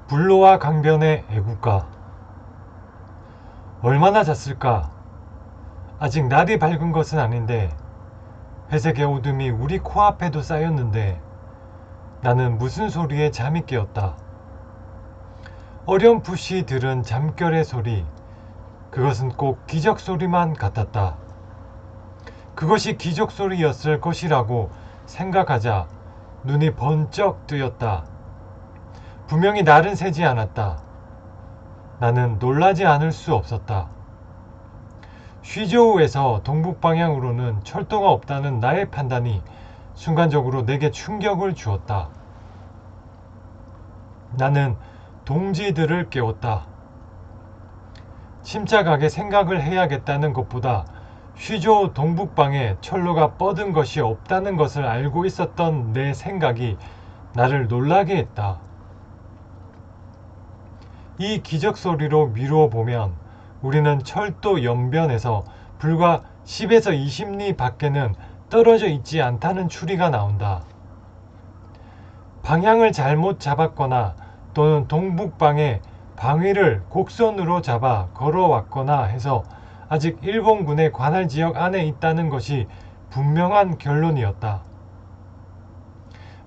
불로와 강변의 애국가. 얼마나 잤을까? 아직 날이 밝은 것은 아닌데 회색의 어둠이 우리 코앞에도 쌓였는데 나는 무슨 소리에 잠이 깨었다. 어렴풋이 들은 잠결의 소리, 그것은 꼭 기적 소리만 같았다. 그것이 기적 소리였을 것이라고 생각하자 눈이 번쩍 뜨였다. 분명히 날은 새지 않았다. 나는 놀라지 않을 수 없었다. 쉬저우에서 동북 방향으로는 철도가 없다는 나의 판단이 순간적으로 내게 충격을 주었다. 나는 동지들을 깨웠다. 침착하게 생각을 해야겠다는 것보다 쉬저우 동북방에 철로가 뻗은 것이 없다는 것을 알고 있었던 내 생각이 나를 놀라게 했다. 이 기적 소리로 미루어 보면 우리는 철도 연변에서 불과 10에서 20리 밖에는 떨어져 있지 않다는 추리가 나온다. 방향을 잘못 잡았거나 또는 동북방에 방위를 곡선으로 잡아 걸어왔거나 해서 아직 일본군의 관할 지역 안에 있다는 것이 분명한 결론이었다.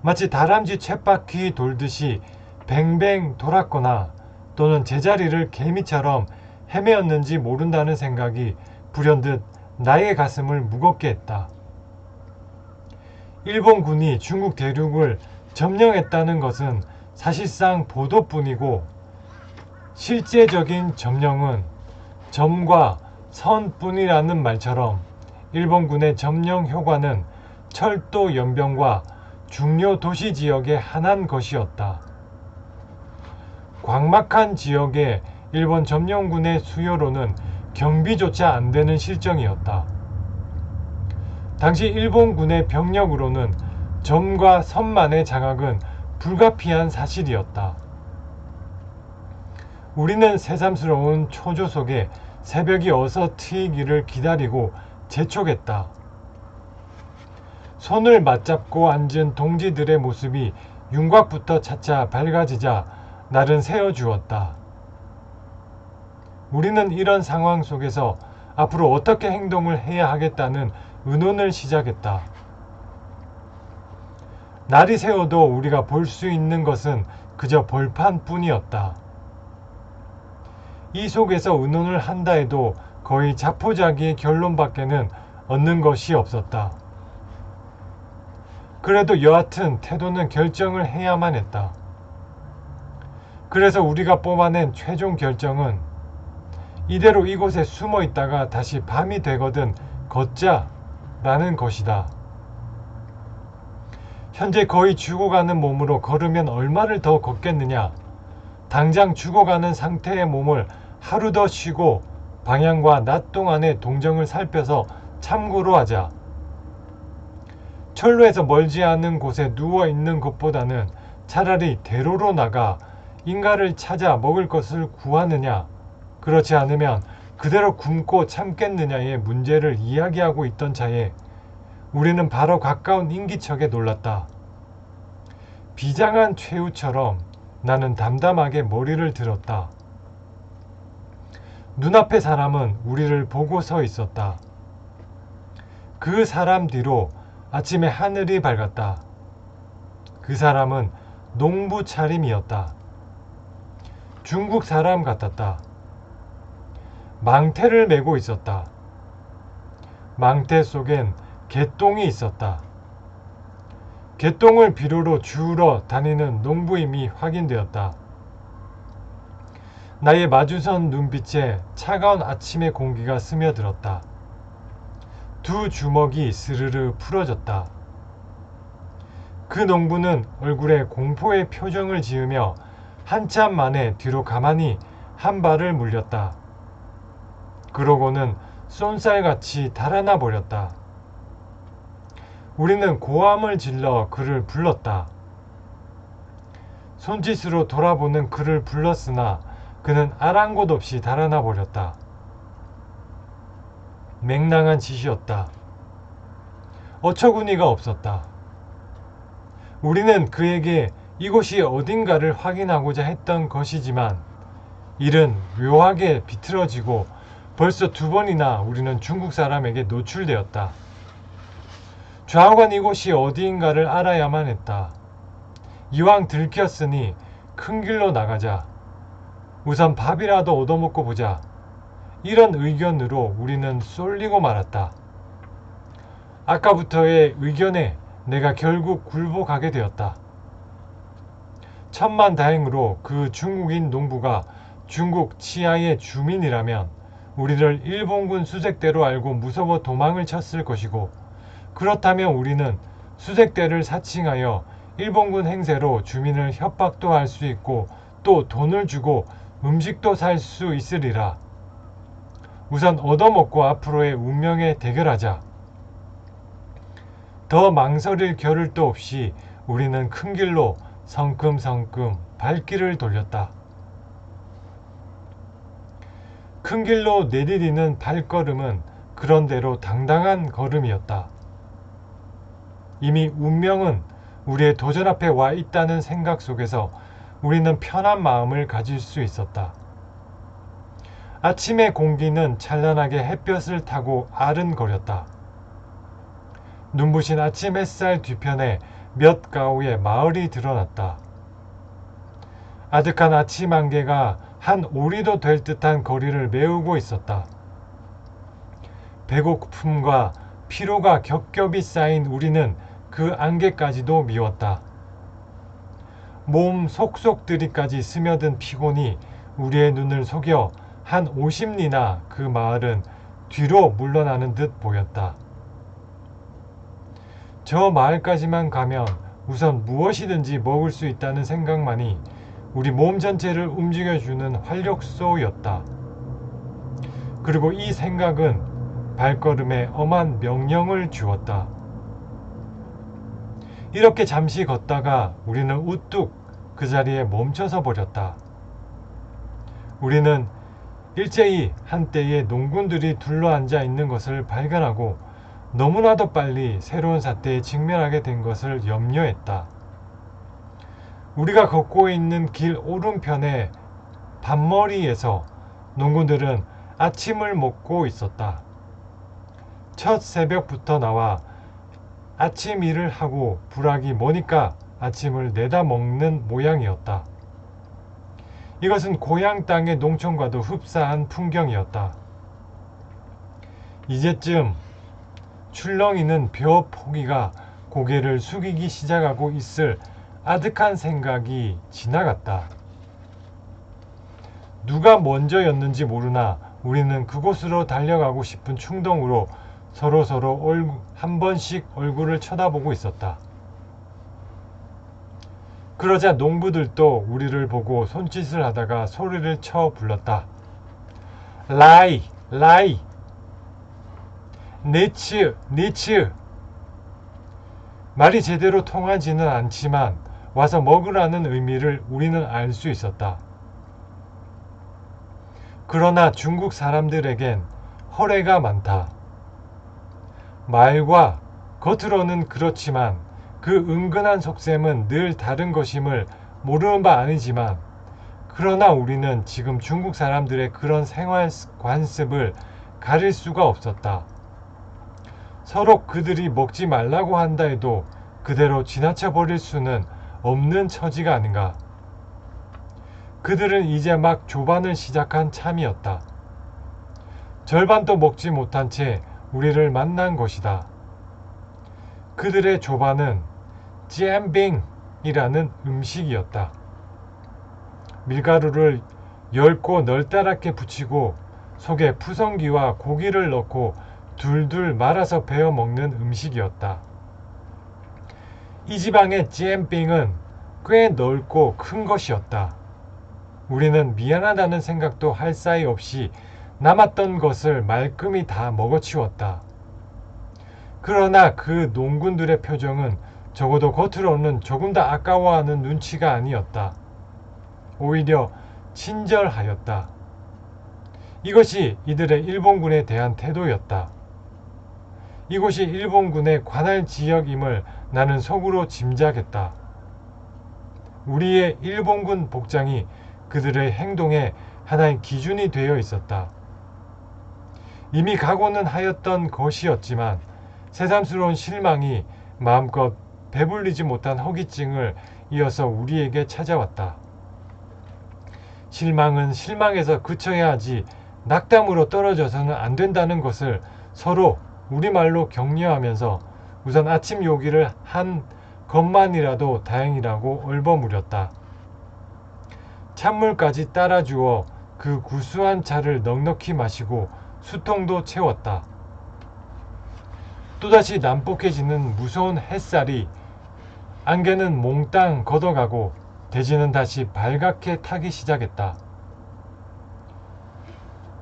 마치 다람쥐 쳇바퀴 돌듯이 뱅뱅 돌았거나 또는 제자리를 개미처럼 헤매었는지 모른다는 생각이 불현듯 나의 가슴을 무겁게 했다. 일본군이 중국 대륙을 점령했다는 것은 사실상 보도뿐이고 실제적인 점령은 점과 선뿐이라는 말처럼 일본군의 점령 효과는 철도 연변과 중요 도시 지역에 한한 것이었다. 광막한 지역의 일본 점령군의 수요로는 경비조차 안 되는 실정이었다. 당시 일본군의 병력으로는 점과 선만의 장악은 불가피한 사실이었다. 우리는 새삼스러운 초조 속에 새벽이 어서 트이기를 기다리고 재촉했다. 손을 맞잡고 앉은 동지들의 모습이 윤곽부터 차차 밝아지자 날은 새어주었다. 우리는 이런 상황 속에서 앞으로 어떻게 행동을 해야 하겠다는 의논을 시작했다. 날이 새어도 우리가 볼 수 있는 것은 그저 벌판뿐이었다. 이 속에서 의논을 한다 해도 거의 자포자기의 결론밖에는 얻는 것이 없었다. 그래도 여하튼 태도는 결정을 해야만 했다. 그래서 우리가 뽑아낸 최종 결정은 이대로 이곳에 숨어 있다가 다시 밤이 되거든 걷자라는 것이다. 현재 거의 죽어가는 몸으로 걸으면 얼마를 더 걷겠느냐. 당장 죽어가는 상태의 몸을 하루 더 쉬고 방향과 낮 동안의 동정을 살펴서 참고로 하자. 철로에서 멀지 않은 곳에 누워 있는 것보다는 차라리 대로로 나가 인가를 찾아 먹을 것을 구하느냐, 그렇지 않으면 그대로 굶고 참겠느냐의 문제를 이야기하고 있던 차에 우리는 바로 가까운 인기척에 놀랐다. 비장한 최후처럼 나는 담담하게 머리를 들었다. 눈앞의 사람은 우리를 보고 서 있었다. 그 사람 뒤로 아침에 하늘이 밝았다. 그 사람은 농부 차림이었다. 중국 사람 같았다. 망태를 메고 있었다. 망태 속엔 개똥이 있었다. 개똥을 비료로 주우러 다니는 농부임이 확인되었다. 나의 마주선 눈빛에 차가운 아침의 공기가 스며들었다. 두 주먹이 스르르 풀어졌다. 그 농부는 얼굴에 공포의 표정을 지으며 한참 만에 뒤로 가만히 한 발을 물렸다. 그러고는 쏜살같이 달아나 버렸다. 우리는 고함을 질러 그를 불렀다. 손짓으로 돌아보는 그를 불렀으나 그는 아랑곳 없이 달아나 버렸다. 맹랑한 짓이었다. 어처구니가 없었다. 우리는 그에게 이곳이 어딘가를 확인하고자 했던 것이지만 일은 묘하게 비틀어지고 벌써 2번이나 우리는 중국 사람에게 노출되었다. 좌우간 이곳이 어디인가를 알아야만 했다. 이왕 들켰으니 큰 길로 나가자. 우선 밥이라도 얻어먹고 보자. 이런 의견으로 우리는 쏠리고 말았다. 아까부터의 의견에 내가 결국 굴복하게 되었다. 천만다행으로 그 중국인 농부가 중국 치아의 주민이라면 우리를 일본군 수색대로 알고 무서워 도망을 쳤을 것이고, 그렇다면 우리는 수색대를 사칭하여 일본군 행세로 주민을 협박도 할 수 있고 또 돈을 주고 음식도 살 수 있으리라. 우선 얻어먹고 앞으로의 운명에 대결하자. 더 망설일 겨를도 없이 우리는 큰 길로 성큼성큼 발길을 돌렸다. 큰 길로 내디디는 발걸음은 그런대로 당당한 걸음이었다. 이미 운명은 우리의 도전 앞에 와 있다는 생각 속에서 우리는 편한 마음을 가질 수 있었다. 아침의 공기는 찬란하게 햇볕을 타고 아른거렸다. 눈부신 아침 햇살 뒤편에 몇 가구의 마을이 드러났다. 아득한 아침 안개가 한 오리도 될 듯한 거리를 메우고 있었다. 배고픔과 피로가 겹겹이 쌓인 우리는 그 안개까지도 미웠다. 몸 속속들이까지 스며든 피곤이 우리의 눈을 속여 한 50리나 그 마을은 뒤로 물러나는 듯 보였다. 저 마을까지만 가면 우선 무엇이든지 먹을 수 있다는 생각만이 우리 몸 전체를 움직여주는 활력소였다. 그리고 이 생각은 발걸음에 엄한 명령을 주었다. 이렇게 잠시 걷다가 우리는 우뚝 그 자리에 멈춰서 버렸다. 우리는 일제히 한때의 농군들이 둘러앉아 있는 것을 발견하고 너무나도 빨리 새로운 사태에 직면하게 된 것을 염려했다. 우리가 걷고 있는 길 오른편의 밭머리에서 농군들은 아침을 먹고 있었다. 첫 새벽부터 나와 아침 일을 하고 불악이 머니까 아침을 내다 먹는 모양이었다. 이것은 고향 땅의 농촌과도 흡사한 풍경이었다. 이제쯤 출렁이는 벼 포기가 고개를 숙이기 시작하고 있을 아득한 생각이 지나갔다. 누가 먼저였는지 모르나 우리는 그곳으로 달려가고 싶은 충동으로 서로 한 번씩 얼굴을 쳐다보고 있었다. 그러자 농부들도 우리를 보고 손짓을 하다가 소리를 쳐 불렀다. 라이, 라이, 네츠, 네츠. 말이 제대로 통하지는 않지만 와서 먹으라는 의미를 우리는 알 수 있었다. 그러나 중국 사람들에겐 허례가 많다. 말과 겉으로는 그렇지만 그 은근한 속셈은 늘 다른 것임을 모르는 바 아니지만, 그러나 우리는 지금 중국 사람들의 그런 생활 관습을 가릴 수가 없었다. 서로 그들이 먹지 말라고 한다 해도 그대로 지나쳐 버릴 수는 없는 처지가 아닌가. 그들은 이제 막 조반을 시작한 참이었다. 절반도 먹지 못한 채 우리를 만난 것이다. 그들의 조반은 잼빙이라는 음식이었다. 밀가루를 얇고 널따랗게 붙이고 속에 푸성기와 고기를 넣고 둘둘 말아서 베어 먹는 음식이었다. 이 지방의 잼빙은 꽤 넓고 큰 것이었다. 우리는 미안하다는 생각도 할 사이 없이 남았던 것을 말끔히 다 먹어치웠다. 그러나 그 농군들의 표정은 적어도 겉으로는 조금 더 아까워하는 눈치가 아니었다. 오히려 친절하였다. 이것이 이들의 일본군에 대한 태도였다. 이곳이 일본군의 관할 지역임을 나는 속으로 짐작했다. 우리의 일본군 복장이 그들의 행동의 하나의 기준이 되어 있었다. 이미 각오는 하였던 것이었지만 새삼스러운 실망이 마음껏 배불리지 못한 허기증을 이어서 우리에게 찾아왔다. 실망은 실망에서 그쳐야 하지 낙담으로 떨어져서는 안 된다는 것을 서로 우리말로 격려하면서 우선 아침 요기를 한 것만이라도 다행이라고 얼버무렸다. 찬물까지 따라주어 그 구수한 차를 넉넉히 마시고 수통도 채웠다. 또다시 난폭해지는 무서운 햇살이 안개는 몽땅 걷어가고 대지는 다시 발갛게 타기 시작했다.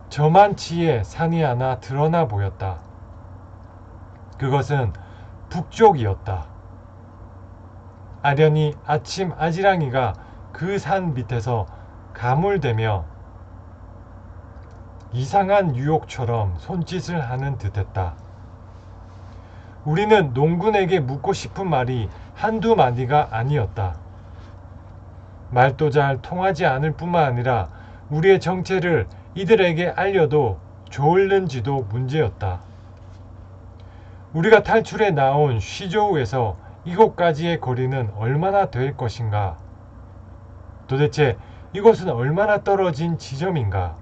저만치의 산이 하나 드러나 보였다. 그것은 북쪽이었다. 아련히 아침 아지랑이가 그 산 밑에서 가물대며 이상한 유혹처럼 손짓을 하는 듯했다. 우리는 농군에게 묻고 싶은 말이 한두 마디가 아니었다. 말도 잘 통하지 않을 뿐만 아니라 우리의 정체를 이들에게 알려도 좋을는지도 문제였다. 우리가 탈출해 나온 쉬조우에서 이곳까지의 거리는 얼마나 될 것인가? 도대체 이곳은 얼마나 떨어진 지점인가?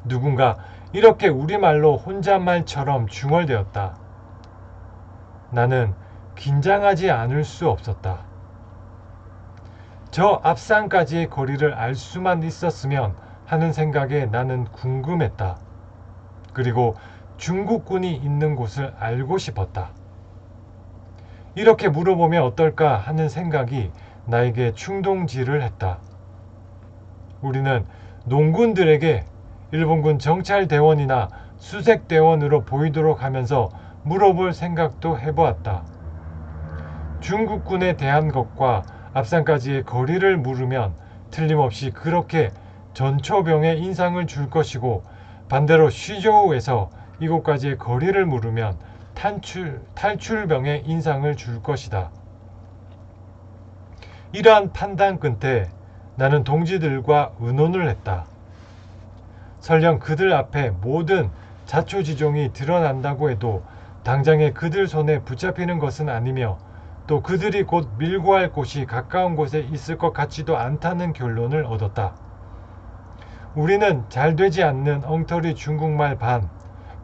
누군가 이렇게 우리말로 혼잣말처럼 중얼대었다. 나는 긴장하지 않을 수 없었다. 저 앞산까지의 거리를 알 수만 있었으면 하는 생각에 나는 궁금했다. 그리고 중국군이 있는 곳을 알고 싶었다. 이렇게 물어보면 어떨까 하는 생각이 나에게 충동질을 했다. 우리는 농군들에게 일본군 정찰대원이나 수색대원으로 보이도록 하면서 물어볼 생각도 해보았다. 중국군에 대한 것과 앞산까지의 거리를 물으면 틀림없이 그렇게 전초병의 인상을 줄 것이고 반대로 쉬조우에서 이곳까지의 거리를 물으면 탈출병의 인상을 줄 것이다. 이러한 판단 끝에 나는 동지들과 의논을 했다. 설령 그들 앞에 모든 자초지종이 드러난다고 해도 당장에 그들 손에 붙잡히는 것은 아니며 또 그들이 곧 밀고 할 곳이 가까운 곳에 있을 것 같지도 않다는 결론을 얻었다. 우리는 잘 되지 않는 엉터리 중국말 반,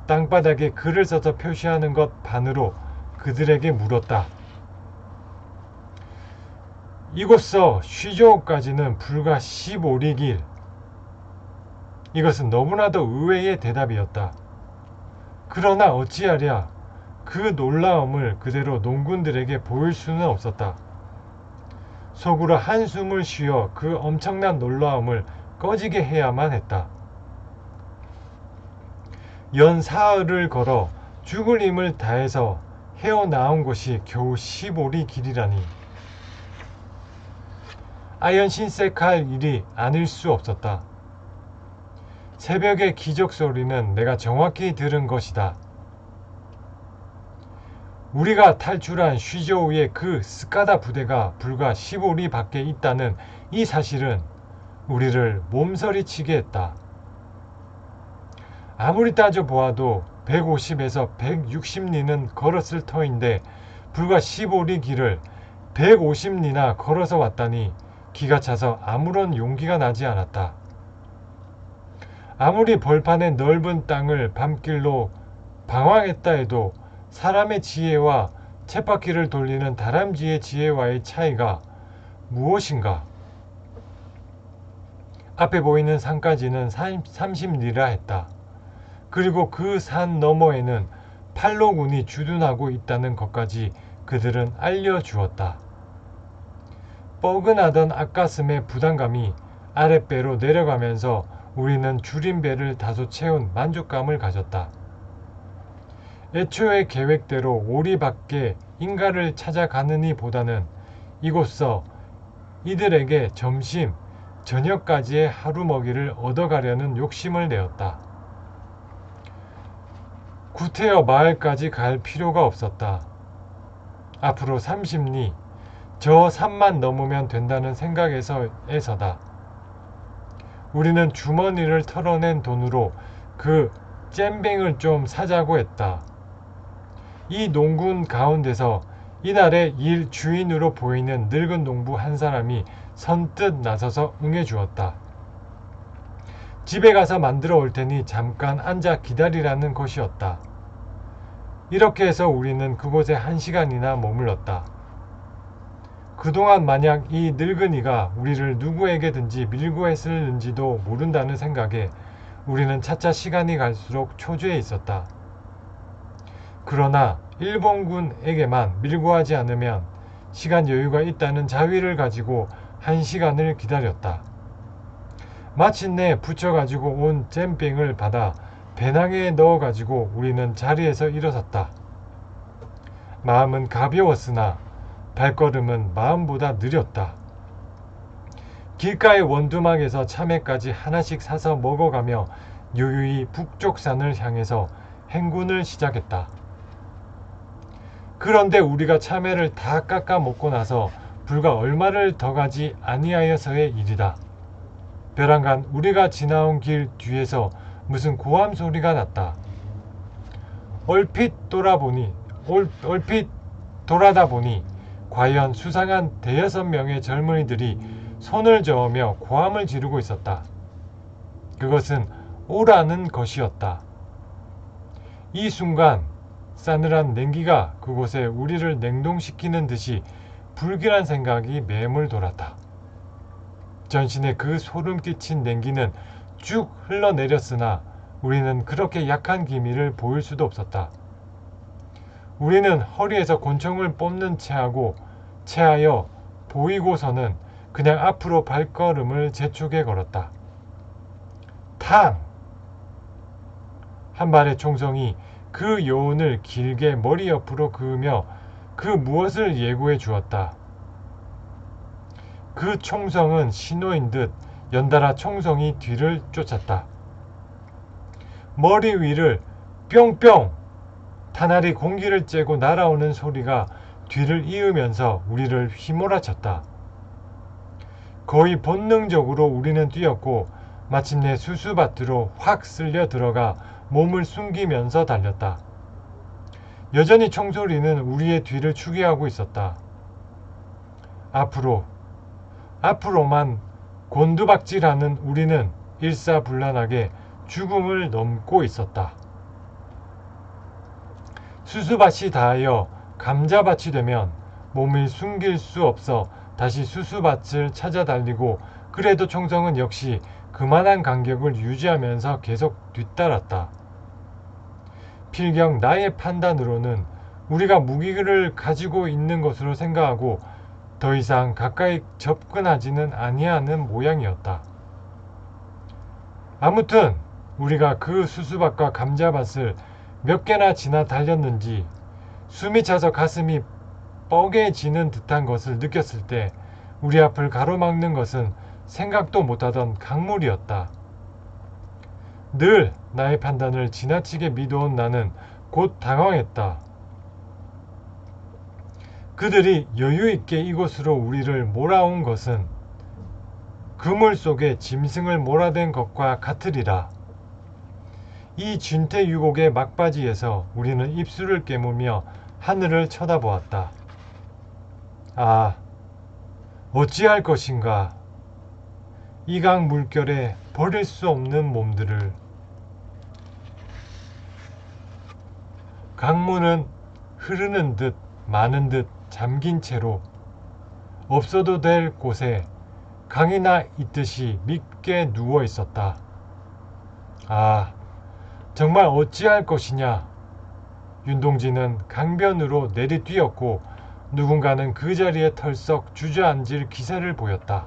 땅바닥에 글을 써서 표시하는 것 반으로 그들에게 물었다. 이곳서 쉬조우까지는 불과 15리 길. 이것은 너무나도 의외의 대답이었다. 그러나 어찌하랴 그 놀라움을 그대로 농군들에게 보일 수는 없었다. 속으로 한숨을 쉬어 그 엄청난 놀라움을 꺼지게 해야만 했다. 연 사흘을 걸어 죽을 힘을 다해서 헤어나온 것이 겨우 15리 길이라니. 아연 신색할 일이 아닐 수 없었다. 새벽의 기적 소리는 내가 정확히 들은 것이다. 우리가 탈출한 쉬조우의 그 스카다 부대가 불과 15리 밖에 있다는 이 사실은 우리를 몸서리치게 했다. 아무리 따져보아도 150에서 160리는 걸었을 터인데 불과 15리 길을 150리나 걸어서 왔다니 기가 차서 아무런 용기가 나지 않았다. 아무리 벌판의 넓은 땅을 밤길로 방황했다 해도 사람의 지혜와 쳇바퀴를 돌리는 다람쥐의 지혜와의 차이가 무엇인가? 앞에 보이는 산까지는 30리라 했다. 그리고 그 산 너머에는 팔로군이 주둔하고 있다는 것까지 그들은 알려주었다. 뻐근하던 앞가슴의 부담감이 아랫배로 내려가면서 우리는 줄임배를 다소 채운 만족감을 가졌다. 애초의 계획대로 오리 밖에 인가를 찾아가느니 보다는 이곳서 이들에게 점심, 저녁까지의 하루 먹이를 얻어가려는 욕심을 내었다. 구태여 마을까지 갈 필요가 없었다. 앞으로 30리, 저 산만 넘으면 된다는 생각에서다. 우리는 주머니를 털어낸 돈으로 그 잼뱅을 좀 사자고 했다. 이 농군 가운데서 이날의 일 주인으로 보이는 늙은 농부 한 사람이 선뜻 나서서 응해주었다. 집에 가서 만들어 올 테니 잠깐 앉아 기다리라는 것이었다. 이렇게 해서 우리는 그곳에 1시간이나 머물렀다. 그동안 만약 이 늙은이가 우리를 누구에게든지 밀고 했을는지도 모른다는 생각에 우리는 차차 시간이 갈수록 초조해 있었다. 그러나 일본군에게만 밀고 하지 않으면 시간 여유가 있다는 자위를 가지고 1시간을 기다렸다. 마침내 붙여가지고 온 잼병을 받아 배낭에 넣어가지고 우리는 자리에서 일어섰다. 마음은 가벼웠으나 발걸음은 마음보다 느렸다. 길가의 원두막에서 참외까지 하나씩 사서 먹어가며 유유히 북쪽산을 향해서 행군을 시작했다. 그런데 우리가 참외를 다 깎아 먹고 나서 불과 얼마를 더 가지 아니하여서의 일이다. 벼랑간 우리가 지나온 길 뒤에서 무슨 고함 소리가 났다. 얼핏 돌아다 보니 과연 수상한 5-6명의 젊은이들이 손을 저으며 고함을 지르고 있었다. 그것은 오라는 것이었다. 이 순간 싸늘한 냉기가 그곳에 우리를 냉동시키는 듯이 불길한 생각이 매물 돌았다. 전신에 그 소름 끼친 냉기는 쭉 흘러내렸으나 우리는 그렇게 약한 기미를 보일 수도 없었다. 우리는 허리에서 권총을 뽑는 체하여 보이고서는 그냥 앞으로 발걸음을 재촉에 걸었다. 탕! 한 발의 총성이 그 요운을 길게 머리 옆으로 그으며 그 무엇을 예고해 주었다. 그 총성은 신호인 듯 연달아 총성이 뒤를 쫓았다. 머리 위를 뿅뿅! 타날이 공기를 째고 날아오는 소리가 뒤를 이으면서 우리를 휘몰아쳤다. 거의 본능적으로 우리는 뛰었고 마침내 수수밭으로 확 쓸려 들어가 몸을 숨기면서 달렸다. 여전히 총소리는 우리의 뒤를 추계하고 있었다. 앞으로만 곤두박질하는 우리는 일사불란하게 죽음을 넘고 있었다. 수수밭이 닿아여 감자밭이 되면 몸을 숨길 수 없어 다시 수수밭을 찾아 달리고 그래도 총성은 역시 그만한 간격을 유지하면서 계속 뒤따랐다. 필경 나의 판단으로는 우리가 무기를 가지고 있는 것으로 생각하고 더 이상 가까이 접근하지는 아니하는 모양이었다. 아무튼 우리가 그 수수밭과 감자밭을 몇 개나 지나 달렸는지 숨이 차서 가슴이 뻐개지는 듯한 것을 느꼈을 때 우리 앞을 가로막는 것은 생각도 못하던 강물이었다. 늘 나의 판단을 지나치게 믿어온 나는 곧 당황했다. 그들이 여유있게 이곳으로 우리를 몰아온 것은 그물 속에 짐승을 몰아댄 것과 같으리라. 이 진퇴유곡의 막바지에서 우리는 입술을 깨물며 하늘을 쳐다보았다. 아, 어찌할 것인가. 이 강 물결에 버릴 수 없는 몸들을. 강물은 흐르는 듯 마는 듯 잠긴 채로 없어도 될 곳에 강이나 있듯이 밉게 누워 있었다. 아, 정말 어찌할 것이냐. 윤동진은 강변으로 내리뛰었고 누군가는 그 자리에 털썩 주저앉을 기세를 보였다.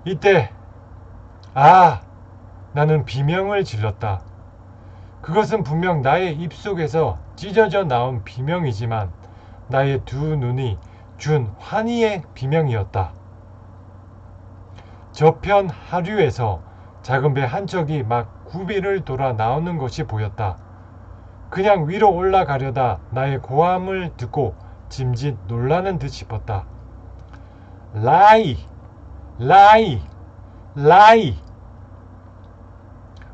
이때 나는 비명을 질렀다. 그것은 분명 나의 입속에서 찢어져 나온 비명이지만 나의 두 눈이 준 환희의 비명이었다. 저편 하류에서 작은 배 한 척이 막 구비를 돌아 나오는 것이 보였다. 그냥 위로 올라가려다 나의 고함을 듣고 짐짓 놀라는 듯 싶었다. 라이! 라이! 라이!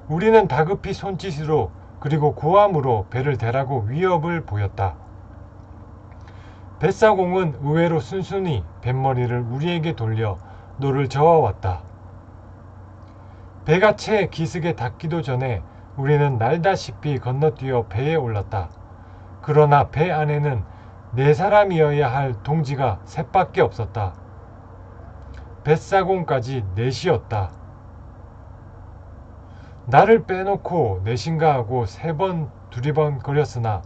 우리는 다급히 손짓으로 그리고 고함으로 배를 대라고 위협을 보였다. 뱃사공은 의외로 순순히 뱃머리를 우리에게 돌려 노를 저어왔다. 배가 채 기슭에 닿기도 전에 우리는 날다시피 건너뛰어 배에 올랐다. 그러나 배 안에는 4사람이어야 할 동지가 셋밖에 없었다. 뱃사공까지 넷이었다. 나를 빼놓고 넷인가 하고 3번 두리번거렸으나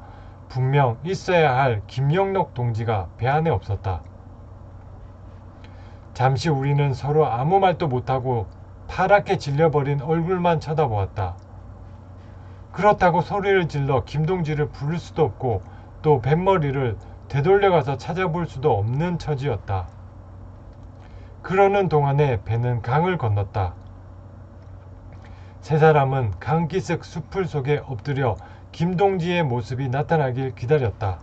분명 있어야 할 김영록 동지가 배 안에 없었다. 잠시 우리는 서로 아무 말도 못하고 파랗게 질려버린 얼굴만 쳐다보았다. 그렇다고 소리를 질러 김동지를 부를 수도 없고 또 뱃머리를 되돌려가서 찾아볼 수도 없는 처지였다. 그러는 동안에 배는 강을 건넜다. 3사람은 강기슭 숲을 속에 엎드려 김동지의 모습이 나타나길 기다렸다.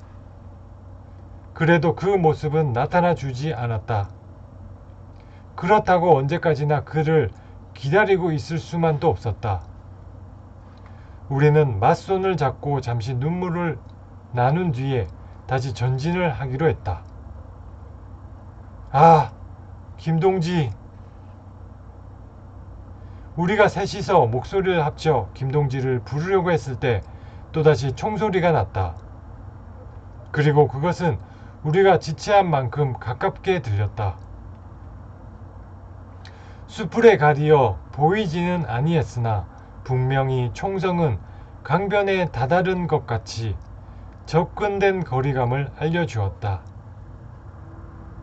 그래도 그 모습은 나타나 주지 않았다. 그렇다고 언제까지나 그를 기다리고 있을 수만도 없었다. 우리는 맞손을 잡고 잠시 눈물을 나눈 뒤에 다시 전진을 하기로 했다. 아, 김동지! 우리가 셋이서 목소리를 합쳐 김동지를 부르려고 했을 때 또다시 총소리가 났다. 그리고 그것은 우리가 지체한 만큼 가깝게 들렸다. 수풀에 가리어 보이지는 아니했으나 분명히 총성은 강변에 다다른 것 같이 접근된 거리감을 알려주었다.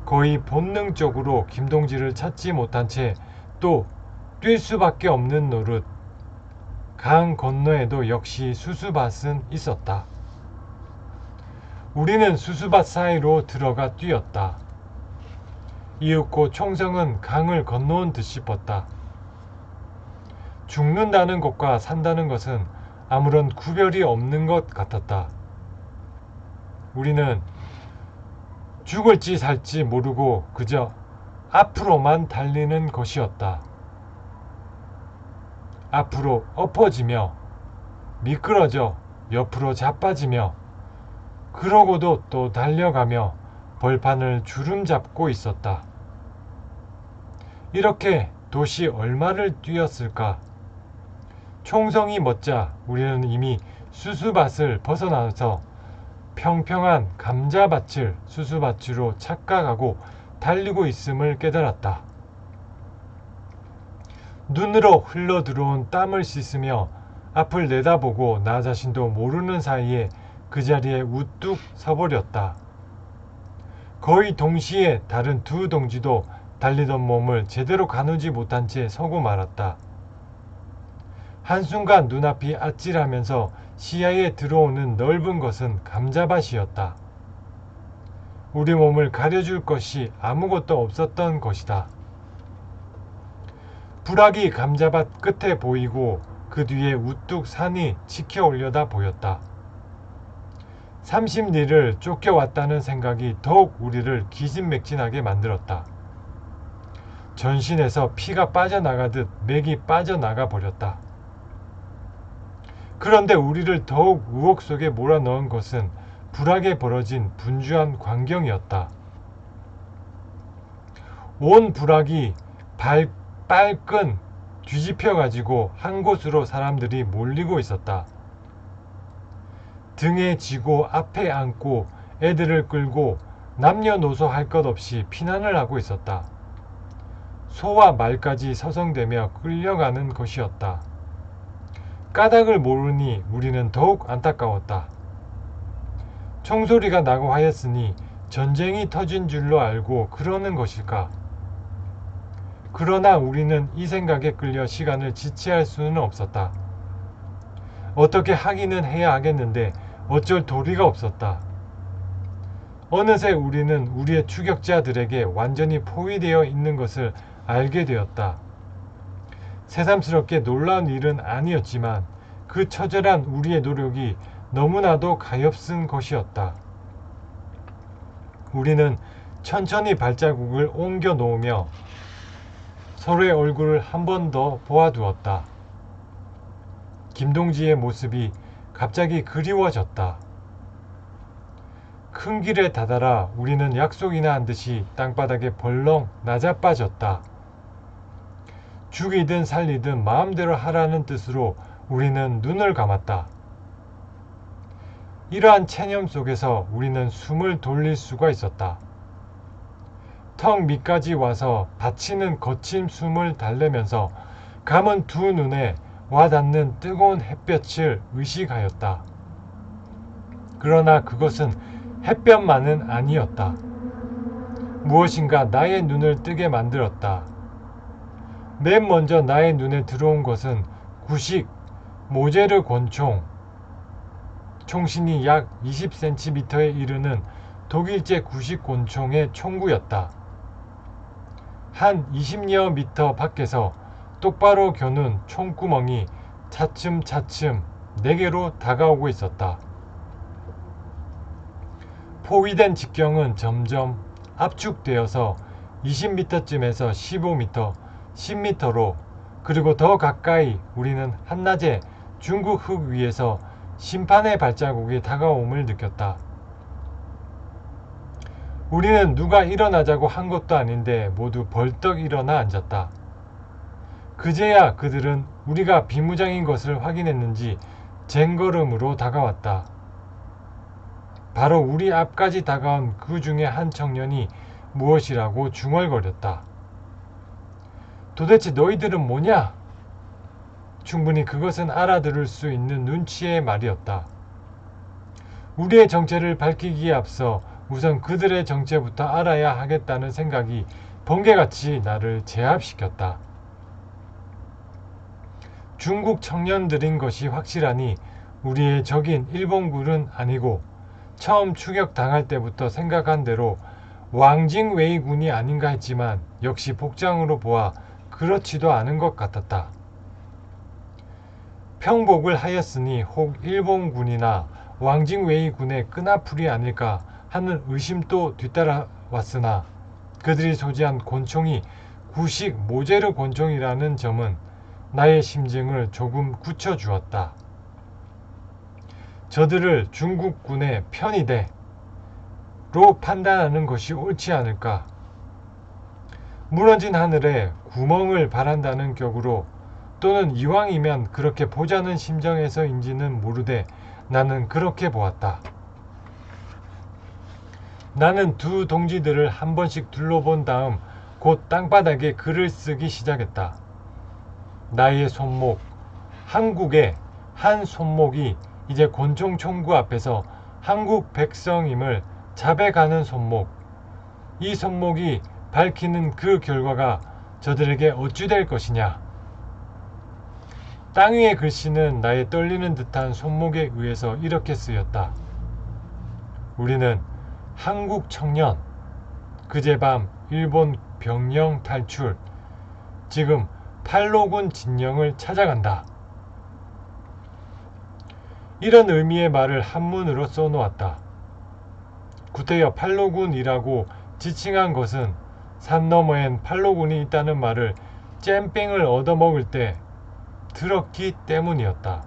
거의 본능적으로 김동지를 찾지 못한 채 또 뛸 수밖에 없는 노릇. 강 건너에도 역시 수수밭은 있었다. 우리는 수수밭 사이로 들어가 뛰었다. 이윽고 총성은 강을 건너온 듯 싶었다. 죽는다는 것과 산다는 것은 아무런 구별이 없는 것 같았다. 우리는 죽을지 살지 모르고 그저 앞으로만 달리는 것이었다. 앞으로 엎어지며 미끄러져 옆으로 자빠지며 그러고도 또 달려가며 벌판을 주름 잡고 있었다. 이렇게 도시 얼마를 뛰었을까? 총성이 멎자 우리는 이미 수수밭을 벗어나서 평평한 감자밭을 수수밭으로 착각하고 달리고 있음을 깨달았다. 눈으로 흘러들어온 땀을 씻으며 앞을 내다보고 나 자신도 모르는 사이에 그 자리에 우뚝 서버렸다. 거의 동시에 다른 2 동지도 달리던 몸을 제대로 가누지 못한 채 서고 말았다. 한순간 눈앞이 아찔하면서 시야에 들어오는 넓은 것은 감자밭이었다. 우리 몸을 가려줄 것이 아무것도 없었던 것이다. 불악이 감자밭 끝에 보이고 그 뒤에 우뚝 산이 치켜 올려다 보였다. 30리를 쫓겨왔다는 생각이 더욱 우리를 기진맥진하게 만들었다. 전신에서 피가 빠져나가듯 맥이 빠져나가 버렸다. 그런데 우리를 더욱 우혹 속에 몰아넣은 것은 불악에 벌어진 분주한 광경이었다. 온 불악이 빨끈 뒤집혀 가지고 한 곳으로 사람들이 몰리고 있었다. 등에 지고 앞에 안고 애들을 끌고 남녀노소 할 것 없이 피난을 하고 있었다. 소와 말까지 서성대며 끌려가는 것이었다. 까닭을 모르니 우리는 더욱 안타까웠다. 총소리가 나고 하였으니 전쟁이 터진 줄로 알고 그러는 것일까? 그러나 우리는 이 생각에 끌려 시간을 지체할 수는 없었다. 어떻게 하기는 해야 하겠는데 어쩔 도리가 없었다. 어느새 우리는 우리의 추격자들에게 완전히 포위되어 있는 것을 알게 되었다. 새삼스럽게 놀라운 일은 아니었지만 그 처절한 우리의 노력이 너무나도 가엾은 것이었다. 우리는 천천히 발자국을 옮겨 놓으며 서로의 얼굴을 한 번 더 보아두었다. 김동지의 모습이 갑자기 그리워졌다. 큰 길에 다다라 우리는 약속이나 한 듯이 땅바닥에 벌렁 낮아빠졌다. 죽이든 살리든 마음대로 하라는 뜻으로 우리는 눈을 감았다. 이러한 체념 속에서 우리는 숨을 돌릴 수가 있었다. 턱 밑까지 와서 받치는 거친 숨을 달래면서 감은 두 눈에 와닿는 뜨거운 햇볕을 의식하였다. 그러나 그것은 햇볕만은 아니었다. 무엇인가 나의 눈을 뜨게 만들었다. 맨 먼저 나의 눈에 들어온 것은 구식 모제르 권총, 총신이 약 20cm에 이르는 독일제 구식 권총의 총구였다. 한 20여 미터 밖에서 똑바로 겨눈 총구멍이 차츰차츰 내게로 다가오고 있었다. 포위된 직경은 점점 압축되어서 20m쯤에서 15m, 10m로 그리고 더 가까이 우리는 한낮에 중국 흙 위에서 심판의 발자국이 다가옴을 느꼈다. 우리는 누가 일어나자고 한 것도 아닌데 모두 벌떡 일어나 앉았다. 그제야 그들은 우리가 비무장인 것을 확인했는지 쟁걸음으로 다가왔다. 바로 우리 앞까지 다가온 그 중에 한 청년이 무엇이라고 중얼거렸다. 도대체 너희들은 뭐냐? 충분히 그것은 알아들을 수 있는 눈치의 말이었다. 우리의 정체를 밝히기에 앞서 우선 그들의 정체부터 알아야 하겠다는 생각이 번개같이 나를 제압시켰다. 중국 청년들인 것이 확실하니 우리의 적인 일본군은 아니고 처음 추격당할 때부터 생각한 대로 왕징웨이군이 아닌가 했지만 역시 복장으로 보아 그렇지도 않은 것 같았다. 평복을 하였으니 혹 일본군이나 왕징웨이군의 끈앞풀이 아닐까 하는 의심도 뒤따라왔으나 그들이 소지한 권총이 구식 모제르 권총이라는 점은 나의 심증을 조금 굳혀주었다. 저들을 중국군의 편의대로 판단하는 것이 옳지 않을까? 무너진 하늘에 구멍을 바란다는 격으로 또는 이왕이면 그렇게 보자는 심정에서인지는 모르되 나는 그렇게 보았다. 나는 두 동지들을 한 번씩 둘러본 다음 곧 땅바닥에 글을 쓰기 시작했다. 나의 손목, 한국의 한 손목이 이제 권총 총구 앞에서 한국 백성임을 자백하는 손목, 이 손목이 밝히는 그 결과가 저들에게 어찌 될 것이냐. 땅 위의 글씨는 나의 떨리는 듯한 손목에 의해서 이렇게 쓰였다. 우리는 한국 청년, 그제밤 일본 병영 탈출, 지금 팔로군 진영을 찾아간다. 이런 의미의 말을 한문으로 써놓았다. 구태여 팔로군이라고 지칭한 것은 산 너머엔 팔로군이 있다는 말을 잼병을 얻어먹을 때 들었기 때문이었다.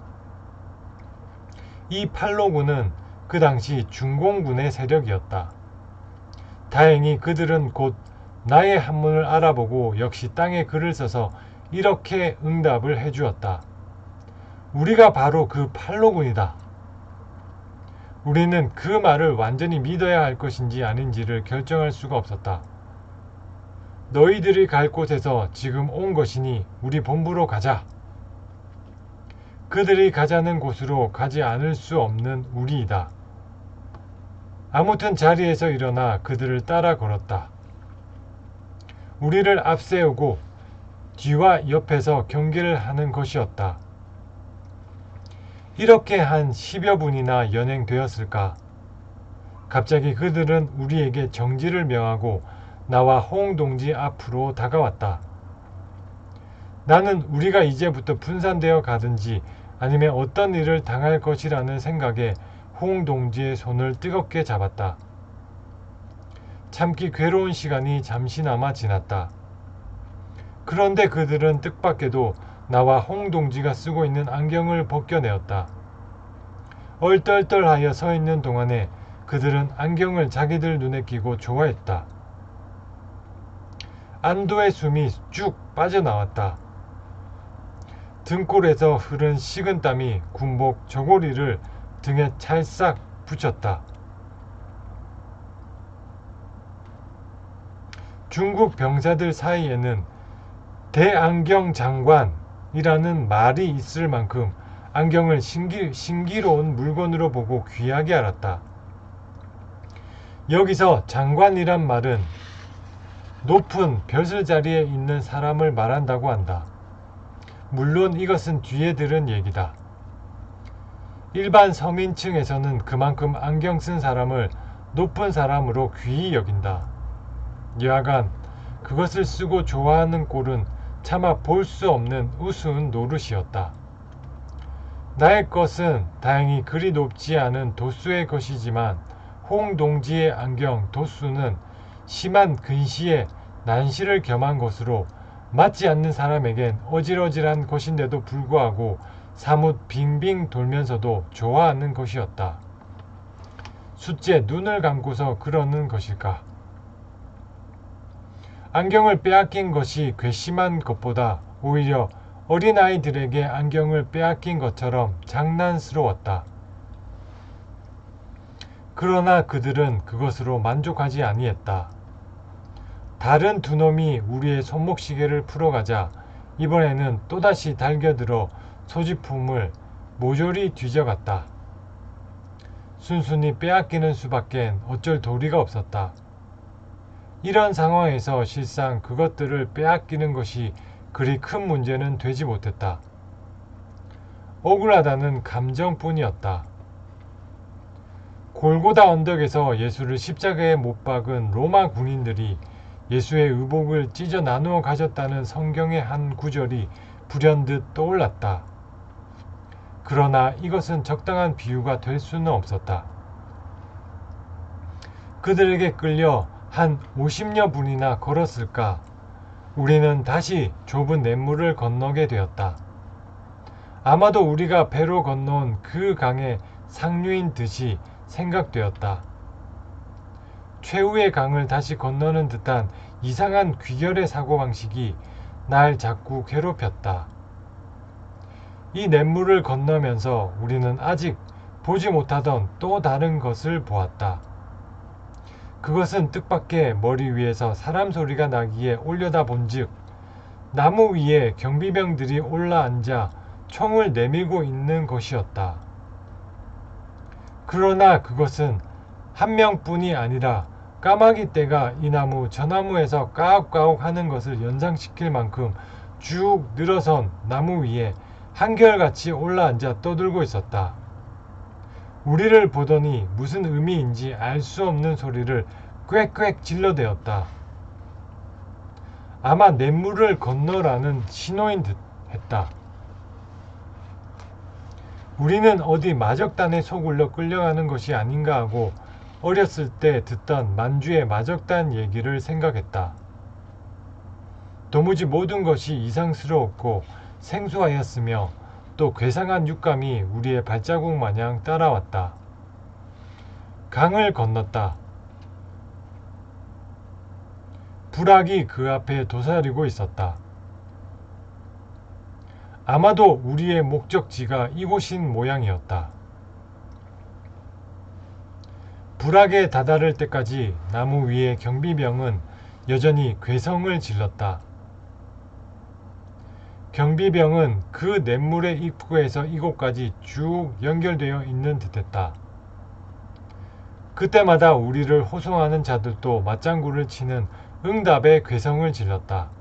이 팔로군은 그 당시 중공군의 세력이었다. 다행히 그들은 곧 나의 한문을 알아보고 역시 땅에 글을 써서 이렇게 응답을 해주었다. 우리가 바로 그 팔로군이다. 우리는 그 말을 완전히 믿어야 할 것인지 아닌지를 결정할 수가 없었다. 너희들이 갈 곳에서 지금 온 것이니 우리 본부로 가자. 그들이 가자는 곳으로 가지 않을 수 없는 우리이다. 아무튼 자리에서 일어나 그들을 따라 걸었다. 우리를 앞세우고 뒤와 옆에서 경계를 하는 것이었다. 이렇게 한 10여 분이나 연행되었을까. 갑자기 그들은 우리에게 정지를 명하고 나와 홍동지 앞으로 다가왔다. 나는 우리가 이제부터 분산되어 가든지 아니면 어떤 일을 당할 것이라는 생각에 홍동지의 손을 뜨겁게 잡았다. 참기 괴로운 시간이 잠시나마 지났다. 그런데 그들은 뜻밖에도 나와 홍 동지가 쓰고 있는 안경을 벗겨내었다. 얼떨떨하여 서 있는 동안에 그들은 안경을 자기들 눈에 끼고 좋아했다. 안도의 숨이 쭉 빠져나왔다. 등골에서 흐른 식은땀이 군복 저고리를 등에 찰싹 붙였다. 중국 병사들 사이에는 대안경 장관이라는 말이 있을 만큼 안경을 신기로운 물건으로 보고 귀하게 알았다. 여기서 장관이란 말은 높은 벼슬 자리에 있는 사람을 말한다고 한다. 물론 이것은 뒤에 들은 얘기다. 일반 서민층에서는 그만큼 안경 쓴 사람을 높은 사람으로 귀히 여긴다. 여하간 그것을 쓰고 좋아하는 꼴은 차마 볼 수 없는 우스운 노릇이었다. 나의 것은 다행히 그리 높지 않은 도수의 것이지만 홍 동지의 안경 도수는 심한 근시에 난시를 겸한 것으로 맞지 않는 사람에겐 어질어질한 것인데도 불구하고 사뭇 빙빙 돌면서도 좋아하는 것이었다. 숫째 눈을 감고서 그러는 것일까? 안경을 빼앗긴 것이 괘씸한 것보다 오히려 어린아이들에게 안경을 빼앗긴 것처럼 장난스러웠다. 그러나 그들은 그것으로 만족하지 아니했다. 다른 두 놈이 우리의 손목시계를 풀어가자 이번에는 또다시 달겨들어 소지품을 모조리 뒤져갔다. 순순히 빼앗기는 수밖엔 어쩔 도리가 없었다. 이런 상황에서 실상 그것들을 빼앗기는 것이 그리 큰 문제는 되지 못했다. 억울하다는 감정뿐이었다. 골고다 언덕에서 예수를 십자가에 못 박은 로마 군인들이 예수의 의복을 찢어 나누어 가졌다는 성경의 한 구절이 불현듯 떠올랐다. 그러나 이것은 적당한 비유가 될 수는 없었다. 그들에게 끌려 한 50여 분이나 걸었을까? 우리는 다시 좁은 냇물을 건너게 되었다. 아마도 우리가 배로 건너온 그 강의 상류인 듯이 생각되었다. 최후의 강을 다시 건너는 듯한 이상한 귀결의 사고방식이 날 자꾸 괴롭혔다. 이 냇물을 건너면서 우리는 아직 보지 못하던 또 다른 것을 보았다. 그것은 뜻밖의 머리 위에서 사람 소리가 나기에 올려다 본즉 나무 위에 경비병들이 올라앉아 총을 내밀고 있는 것이었다. 그러나 그것은 한 명뿐이 아니라 까마귀 떼가 이 나무 저 나무에서 까옥까옥 하는 것을 연상시킬 만큼 쭉 늘어선 나무 위에 한결같이 올라앉아 떠들고 있었다. 우리를 보더니 무슨 의미인지 알 수 없는 소리를 꽥꽥 질러대었다. 아마 냇물을 건너라는 신호인 듯 했다. 우리는 어디 마적단에 속을려 끌려가는 것이 아닌가 하고 어렸을 때 듣던 만주의 마적단 얘기를 생각했다. 도무지 모든 것이 이상스러웠고 생소하였으며 또 괴상한 육감이 우리의 발자국 마냥 따라왔다. 강을 건넜다. 불악이 그 앞에 도사리고 있었다. 아마도 우리의 목적지가 이곳인 모양이었다. 불악에 다다를 때까지 나무 위의 경비병은 여전히 괴성을 질렀다. 경비병은 그 냇물의 입구에서 이곳까지 쭉 연결되어 있는 듯했다. 그때마다 우리를 호송하는 자들도 맞장구를 치는 응답의 괴성을 질렀다.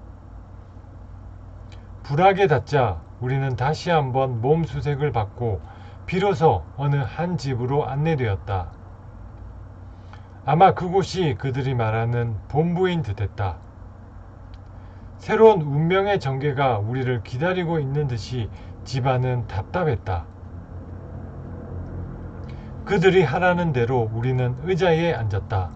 불악에 닿자 우리는 다시 한번 몸수색을 받고 비로소 어느 한 집으로 안내되었다. 아마 그곳이 그들이 말하는 본부인 듯했다. 새로운 운명의 전개가 우리를 기다리고 있는 듯이 집안은 답답했다. 그들이 하라는 대로 우리는 의자에 앉았다.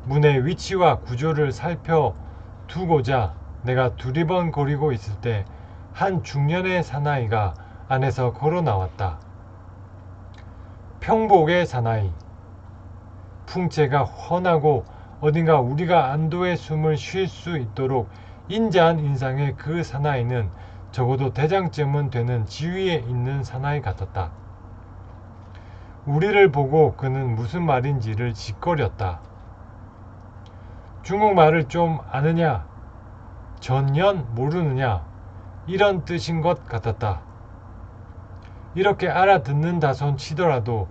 문의 위치와 구조를 살펴두고자 내가 두리번거리고 있을 때 한 중년의 사나이가 안에서 걸어 나왔다. 평복의 사나이. 풍채가 훤하고 어딘가 우리가 안도의 숨을 쉴 수 있도록 인자한 인상의 그 사나이는 적어도 대장쯤은 되는 지위에 있는 사나이 같았다. 우리를 보고 그는 무슨 말인지를 짓거렸다. 중국말을 좀 아느냐? 전혀 모르느냐? 이런 뜻인 것 같았다. 이렇게 알아듣는다손 치더라도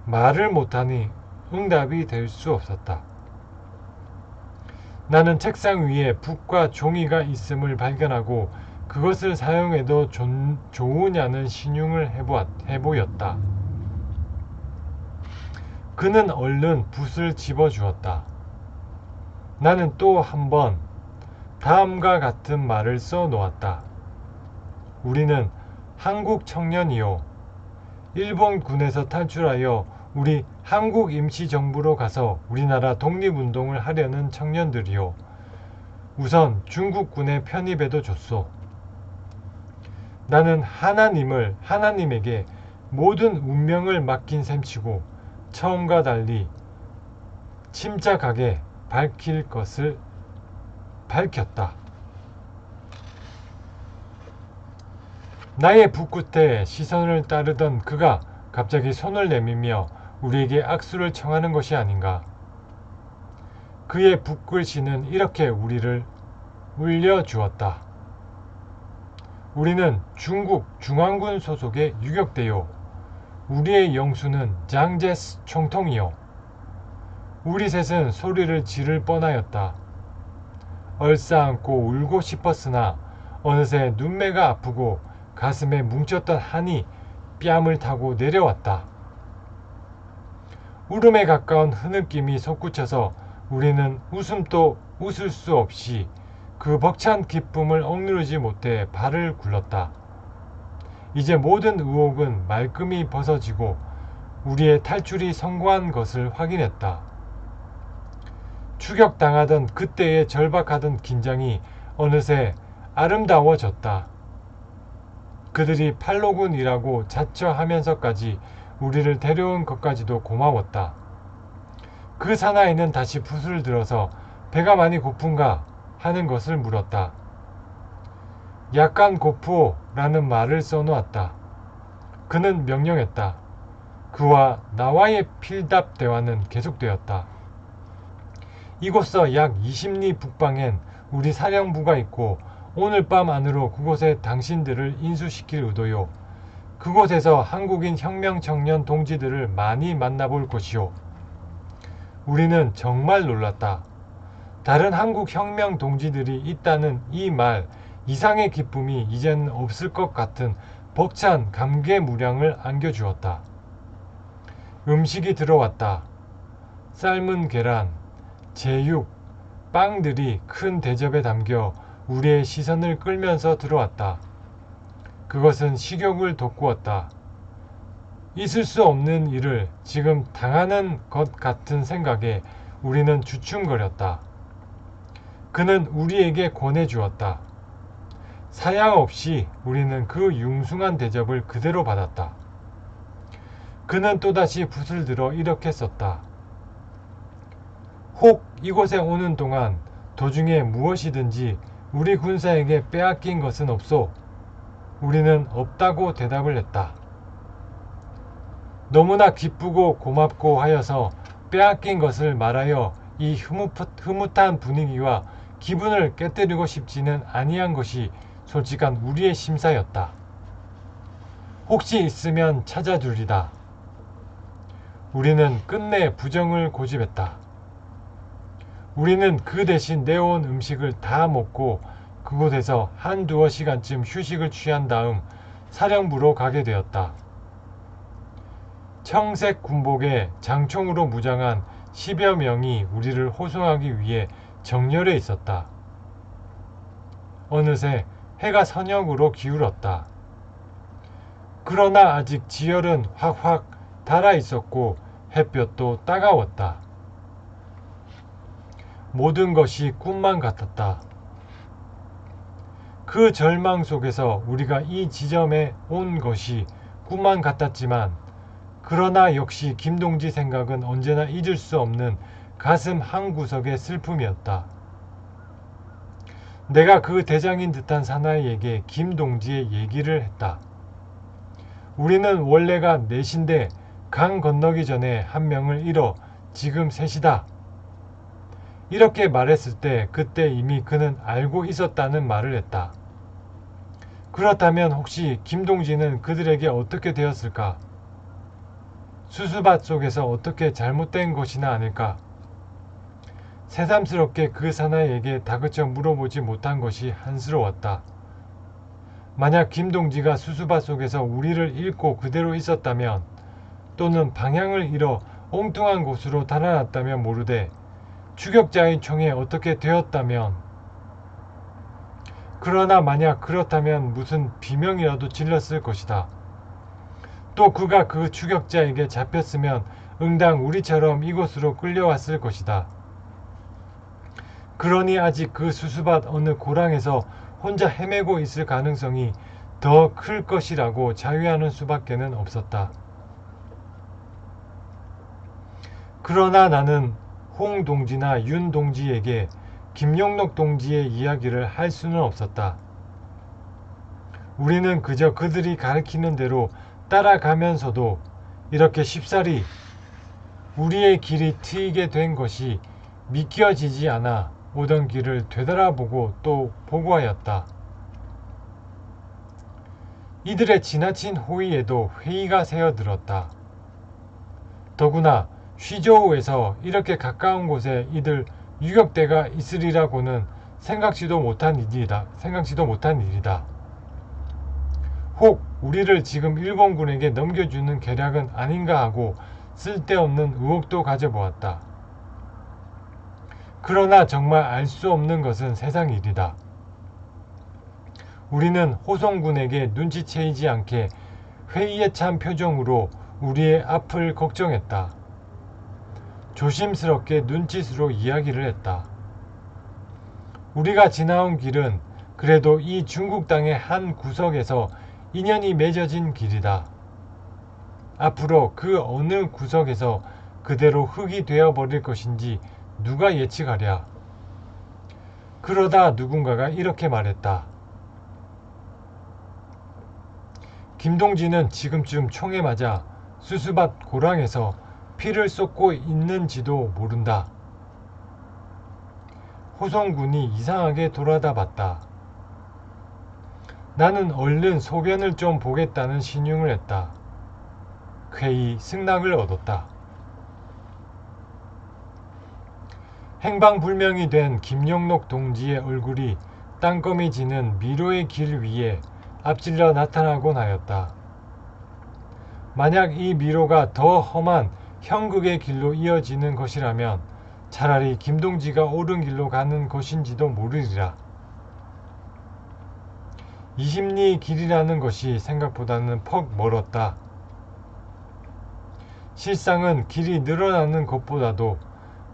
말을 못하니 응답이 될 수 없었다. 나는 책상 위에 붓과 종이가 있음을 발견하고 그것을 사용해도 좋으냐는 신용을 해보였다. 그는 얼른 붓을 집어주었다. 나는 또 한 번 다음과 같은 말을 써놓았다. 우리는 한국 청년이요. 일본군에서 탈출하여 우리 한국 임시정부로 가서 우리나라 독립운동을 하려는 청년들이요. 우선 중국군에 편입해도 좋소. 나는 하나님에게 모든 운명을 맡긴 셈치고 처음과 달리 침착하게 밝힐 것을 밝혔다. 나의 붓끝에 시선을 따르던 그가 갑자기 손을 내밀며 우리에게 악수를 청하는 것이 아닌가. 그의 붓글씨는 이렇게 우리를 울려주었다. 우리는 중국 중앙군 소속의 유격대요. 우리의 영수는 장제스 총통이요. 우리 셋은 소리를 지를 뻔하였다. 얼싸안고 울고 싶었으나 어느새 눈매가 아프고 가슴에 뭉쳤던 한이 뺨을 타고 내려왔다. 울음에 가까운 흐느낌이 솟구쳐서 우리는 웃음도 웃을 수 없이 그 벅찬 기쁨을 억누르지 못해 발을 굴렀다. 이제 모든 의혹은 말끔히 벗어지고 우리의 탈출이 성공한 것을 확인했다. 추격당하던 그때의 절박하던 긴장이 어느새 아름다워졌다. 그들이 팔로군이라고 자처하면서까지 우리를 데려온 것까지도 고마웠다. 그 사나이는 다시 붓을 들어서 배가 많이 고픈가 하는 것을 물었다. 약간 고프오라는 말을 써놓았다. 그는 명령했다. 그와 나와의 필답 대화는 계속되었다. 이곳서 약 20리 북방엔 우리 사령부가 있고 오늘 밤 안으로 그곳에 당신들을 인수시킬 의도요. 그곳에서 한국인 혁명 청년 동지들을 많이 만나볼 것이요. 우리는 정말 놀랐다. 다른 한국 혁명 동지들이 있다는 이 말 이상의 기쁨이 이젠 없을 것 같은 벅찬 감개무량을 안겨주었다. 음식이 들어왔다. 삶은 계란, 제육, 빵들이 큰 대접에 담겨 우리의 시선을 끌면서 들어왔다. 그것은 식욕을 돋구었다. 있을 수 없는 일을 지금 당하는 것 같은 생각에 우리는 주춤거렸다. 그는 우리에게 권해주었다. 사양 없이 우리는 그 융숭한 대접을 그대로 받았다. 그는 또다시 붓을 들어 이렇게 썼다. 혹 이곳에 오는 동안 도중에 무엇이든지 우리 군사에게 빼앗긴 것은 없소. 우리는 없다고 대답을 했다. 너무나 기쁘고 고맙고 하여서 빼앗긴 것을 말하여 이 흐뭇한 분위기와 기분을 깨뜨리고 싶지는 아니한 것이 솔직한 우리의 심사였다. 혹시 있으면 찾아주리다. 우리는 끝내 부정을 고집했다. 우리는 그 대신 내온 음식을 다 먹고 그곳에서 한두어 시간쯤 휴식을 취한 다음 사령부로 가게 되었다. 청색 군복에 장총으로 무장한 10여 명이 우리를 호송하기 위해 정렬해 있었다. 어느새 해가 선역으로 기울었다. 그러나 아직 지열은 확확 달아 있었고 햇볕도 따가웠다. 모든 것이 꿈만 같았다. 그 절망 속에서 우리가 이 지점에 온 것이 꿈만 같았지만, 그러나 역시 김동지 생각은 언제나 잊을 수 없는 가슴 한구석의 슬픔이었다. 내가 그 대장인 듯한 사나이에게 김동지의 얘기를 했다. 우리는 원래가 넷인데 강 건너기 전에 한 명을 잃어 지금 셋이다. 이렇게 말했을 때 그때 이미 그는 알고 있었다는 말을 했다. 그렇다면 혹시 김동지는 그들에게 어떻게 되었을까? 수수밭 속에서 어떻게 잘못된 것이나 아닐까? 새삼스럽게 그 사나이에게 다그쳐 물어보지 못한 것이 한스러웠다. 만약 김동지가 수수밭 속에서 우리를 잃고 그대로 있었다면, 또는 방향을 잃어 엉뚱한 곳으로 달아났다면 모르되 추격자의 총에 어떻게 되었다면, 그러나 만약 그렇다면 무슨 비명이라도 질렀을 것이다. 또 그가 그 추격자에게 잡혔으면 응당 우리처럼 이곳으로 끌려왔을 것이다. 그러니 아직 그 수수밭 어느 고랑에서 혼자 헤매고 있을 가능성이 더 클 것이라고 자위하는 수밖에는 없었다. 그러나 나는 홍 동지나 윤 동지에게 김용록 동지의 이야기를 할 수는 없었다. 우리는 그저 그들이 가리키는 대로 따라가면서도 이렇게 쉽사리 우리의 길이 트이게 된 것이 믿겨지지 않아 오던 길을 되돌아보고 또 보고하였다. 이들의 지나친 호의에도 회의가 새어들었다. 더구나 쉬저우에서 이렇게 가까운 곳에 이들 유격대가 있으리라고는 생각지도 못한 일이다. 혹 우리를 지금 일본군에게 넘겨주는 계략은 아닌가 하고 쓸데없는 의혹도 가져보았다. 그러나 정말 알 수 없는 것은 세상 일이다. 우리는 호송군에게 눈치채이지 않게 회의에 찬 표정으로 우리의 앞을 걱정했다. 조심스럽게 눈짓으로 이야기를 했다. 우리가 지나온 길은 그래도 이 중국 땅의 한 구석에서 인연이 맺어진 길이다. 앞으로 그 어느 구석에서 그대로 흙이 되어버릴 것인지 누가 예측하랴. 그러다 누군가가 이렇게 말했다. 김동지는 지금쯤 총에 맞아 수수밭 고랑에서 피를 쏟고 있는지도 모른다. 호송군이 이상하게 돌아다 봤다. 나는 얼른 소변을 좀 보겠다는 신용을 했다. 쾌히 승낙을 얻었다. 행방불명이 된 김용록 동지의 얼굴이 땅거미 지는 미로의 길 위에 앞질러 나타나곤 하였다. 만약 이 미로가 더 험한 형극의 길로 이어지는 것이라면 차라리 김동지가 옳은 길로 가는 것인지도 모르리라. 20리 길이라는 것이 생각보다는 퍽 멀었다. 실상은 길이 늘어나는 것보다도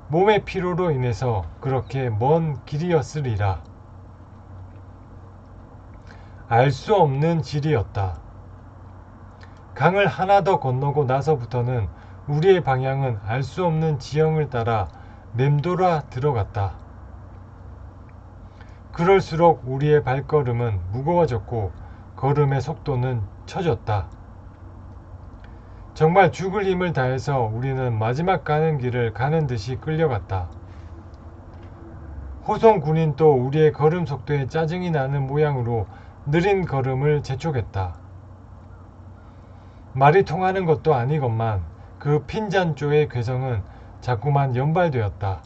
몸의 피로로 인해서 그렇게 먼 길이었으리라. 알 수 없는 질이었다. 강을 하나 더 건너고 나서부터는 우리의 방향은 알 수 없는 지형을 따라 맴돌아 들어갔다. 그럴수록 우리의 발걸음은 무거워졌고 걸음의 속도는 처졌다. 정말 죽을 힘을 다해서 우리는 마지막 가는 길을 가는 듯이 끌려갔다. 호송 군인도 우리의 걸음 속도에 짜증이 나는 모양으로 느린 걸음을 재촉했다. 말이 통하는 것도 아니건만 그 핀잔조의 괴성은 자꾸만 연발되었다.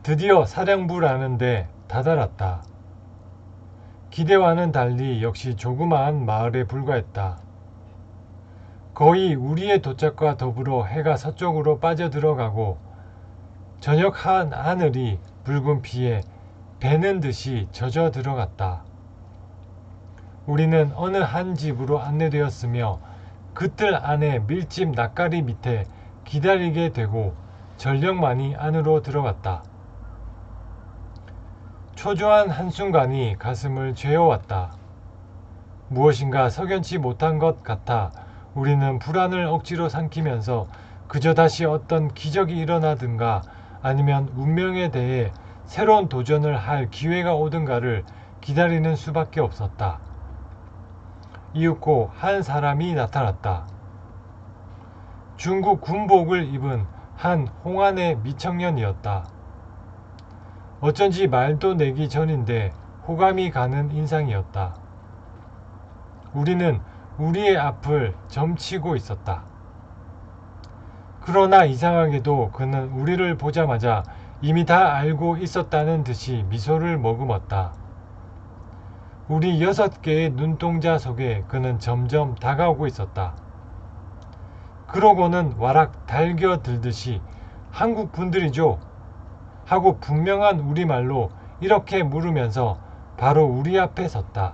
드디어 사령부라는데 다다랐다. 기대와는 달리 역시 조그마한 마을에 불과했다. 거의 우리의 도착과 더불어 해가 서쪽으로 빠져들어가고 저녁 하늘이 붉은 피에 배는 듯이 젖어 들어갔다. 우리는 어느 한 집으로 안내되었으며 그 뜰 안에 밀집 낯가리 밑에 기다리게 되고 전력만이 안으로 들어갔다. 초조한 한순간이 가슴을 죄어왔다. 무엇인가 석연치 못한 것 같아 우리는 불안을 억지로 삼키면서 그저 다시 어떤 기적이 일어나든가 아니면 운명에 대해 새로운 도전을 할 기회가 오든가를 기다리는 수밖에 없었다. 이윽고 한 사람이 나타났다. 중국 군복을 입은 한 홍안의 미청년이었다. 어쩐지 말도 내기 전인데 호감이 가는 인상이었다. 우리는 우리의 앞을 점치고 있었다. 그러나 이상하게도 그는 우리를 보자마자 이미 다 알고 있었다는 듯이 미소를 머금었다. 우리 6개의 눈동자 속에 그는 점점 다가오고 있었다. 그러고는 와락 달겨들듯이 한국 분들이죠? 하고 분명한 우리말로 이렇게 물으면서 바로 우리 앞에 섰다.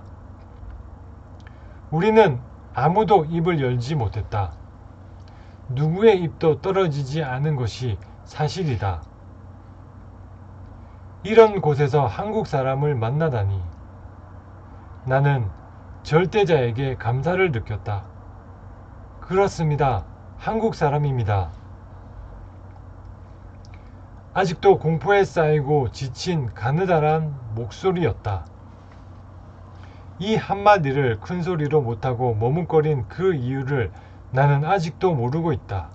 우리는 아무도 입을 열지 못했다. 누구의 입도 떨어지지 않은 것이 사실이다. 이런 곳에서 한국 사람을 만나다니. 나는 절대자에게 감사를 느꼈다. 그렇습니다. 한국 사람입니다. 아직도 공포에 쌓이고 지친 가느다란 목소리였다. 이 한마디를 큰 소리로 못하고 머뭇거린 그 이유를 나는 아직도 모르고 있다.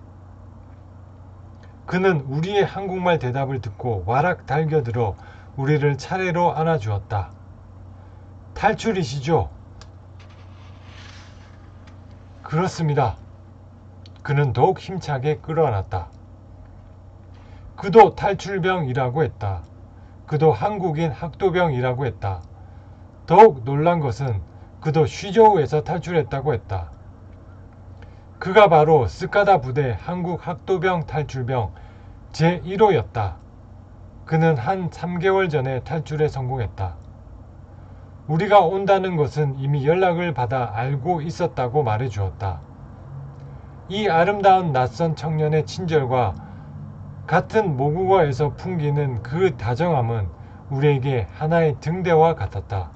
그는 우리의 한국말 대답을 듣고 와락 달겨들어 우리를 차례로 안아주었다. 탈출이시죠? 그렇습니다. 그는 더욱 힘차게 끌어안았다. 그도 탈출병이라고 했다. 그도 한국인 학도병이라고 했다. 더욱 놀란 것은 그도 쉬저우에서 탈출했다고 했다. 그가 바로 스카다 부대 한국 학도병 탈출병 제1호였다. 그는 한 3개월 전에 탈출에 성공했다. 우리가 온다는 것은 이미 연락을 받아 알고 있었다고 말해주었다. 이 아름다운 낯선 청년의 친절과 같은 모국어에서 풍기는 그 다정함은 우리에게 하나의 등대와 같았다.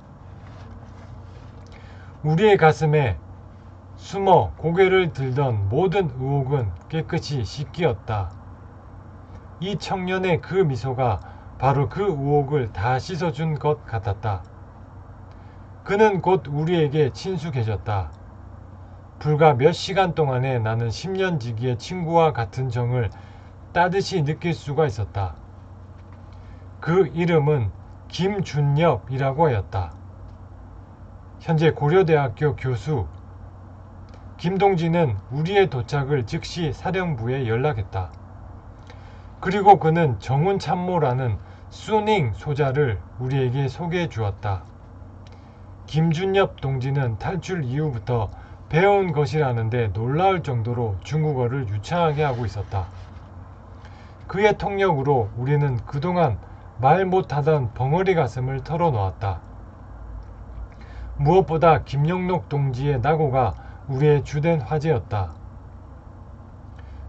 우리의 가슴에 숨어 고개를 들던 모든 의혹은 깨끗이 씻기었다. 이 청년의 그 미소가 바로 그 의혹을 다 씻어준 것 같았다. 그는 곧 우리에게 친숙해졌다. 불과 몇 시간 동안에 나는 10년 지기의 친구와 같은 정을 따뜻이 느낄 수가 있었다. 그 이름은 김준엽이라고 하였다. 현재 고려대학교 교수. 김동진은 우리의 도착을 즉시 사령부에 연락했다. 그리고 그는 정운참모라는 수닝 소자를 우리에게 소개해 주었다. 김준엽 동지는 탈출 이후부터 배운 것이라는데 놀라울 정도로 중국어를 유창하게 하고 있었다. 그의 통역으로 우리는 그동안 말 못하던 벙어리 가슴을 털어놓았다. 무엇보다 김영록 동지의 낙오가 우리의 주된 화제였다.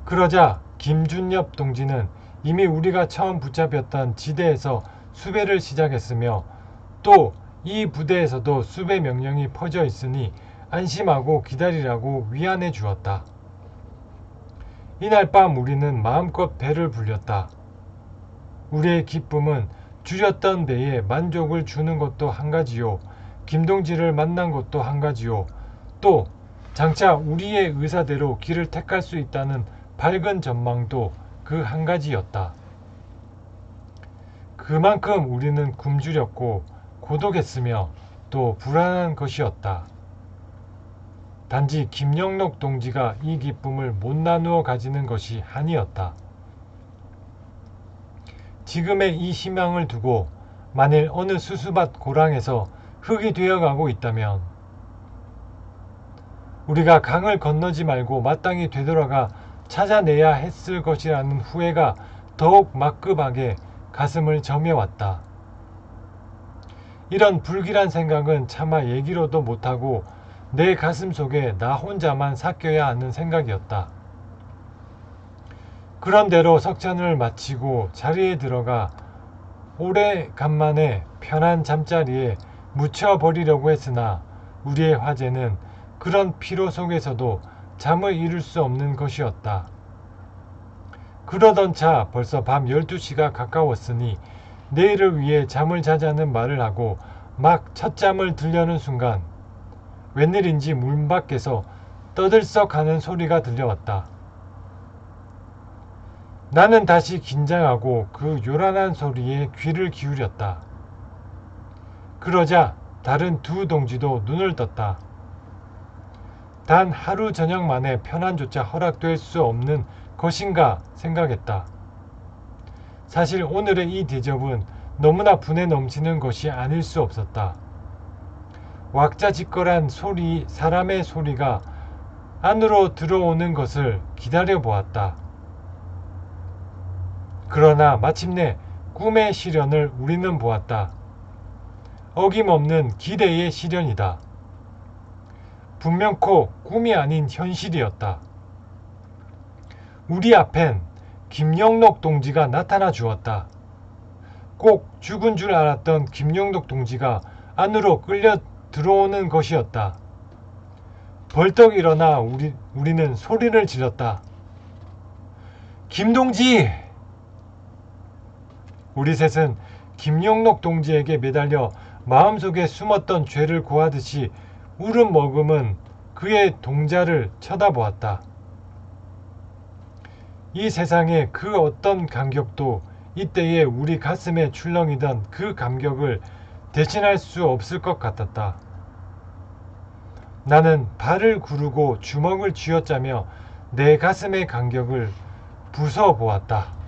그러자 김준엽 동지는 이미 우리가 처음 붙잡혔던 지대에서 수배를 시작했으며 또 이 부대에서도 수배 명령이 퍼져 있으니 안심하고 기다리라고 위안해 주었다. 이날 밤 우리는 마음껏 배를 불렸다. 우리의 기쁨은 줄였던 배에 만족을 주는 것도 한 가지요. 김동지를 만난 것도 한 가지요. 또 장차 우리의 의사대로 길을 택할 수 있다는 밝은 전망도 그 한 가지였다. 그만큼 우리는 굶주렸고 고독했으며 또 불안한 것이었다. 단지 김영록 동지가 이 기쁨을 못 나누어 가지는 것이 한이었다. 지금의 이 희망을 두고 만일 어느 수수밭 고랑에서 흙이 되어가고 있다면 우리가 강을 건너지 말고 마땅히 되돌아가 찾아내야 했을 것이라는 후회가 더욱 막급하게 가슴을 저며왔다. 이런 불길한 생각은 차마 얘기로도 못하고 내 가슴 속에 나 혼자만 삭혀야 하는 생각이었다. 그런대로 석찬을 마치고 자리에 들어가 오래간만에 편한 잠자리에 묻혀버리려고 했으나 우리의 화제는 그런 피로 속에서도 잠을 이룰 수 없는 것이었다. 그러던 차 벌써 밤 12시가 가까웠으니 내일을 위해 잠을 자자는 말을 하고 막 첫잠을 들려는 순간 웬일인지 문밖에서 떠들썩하는 소리가 들려왔다. 나는 다시 긴장하고 그 요란한 소리에 귀를 기울였다. 그러자 다른 두 동지도 눈을 떴다. 단 하루 저녁 만에 편안조차 허락될 수 없는 것인가 생각했다. 사실 오늘의 이 대접은 너무나 분에 넘치는 것이 아닐 수 없었다. 왁자지껄한 사람의 소리가 안으로 들어오는 것을 기다려 보았다. 그러나 마침내 꿈의 시련을 우리는 보았다. 어김없는 기대의 시련이다. 분명코 꿈이 아닌 현실이었다. 우리 앞엔 김영록 동지가 나타나 주었다. 꼭 죽은 줄 알았던 김영록 동지가 안으로 끌려 들어오는 것이었다. 벌떡 일어나 우리는 소리를 질렀다. 김동지! 우리 셋은 김영록 동지에게 매달려 마음속에 숨었던 죄를 고하듯이 울음 머금은 그의 동자를 쳐다보았다. 이 세상의 그 어떤 감격도 이때에 우리 가슴에 출렁이던 그 감격을 대신할 수 없을 것 같았다. 나는 발을 구르고 주먹을 쥐어짜며 내 가슴의 감격을 부숴보았다.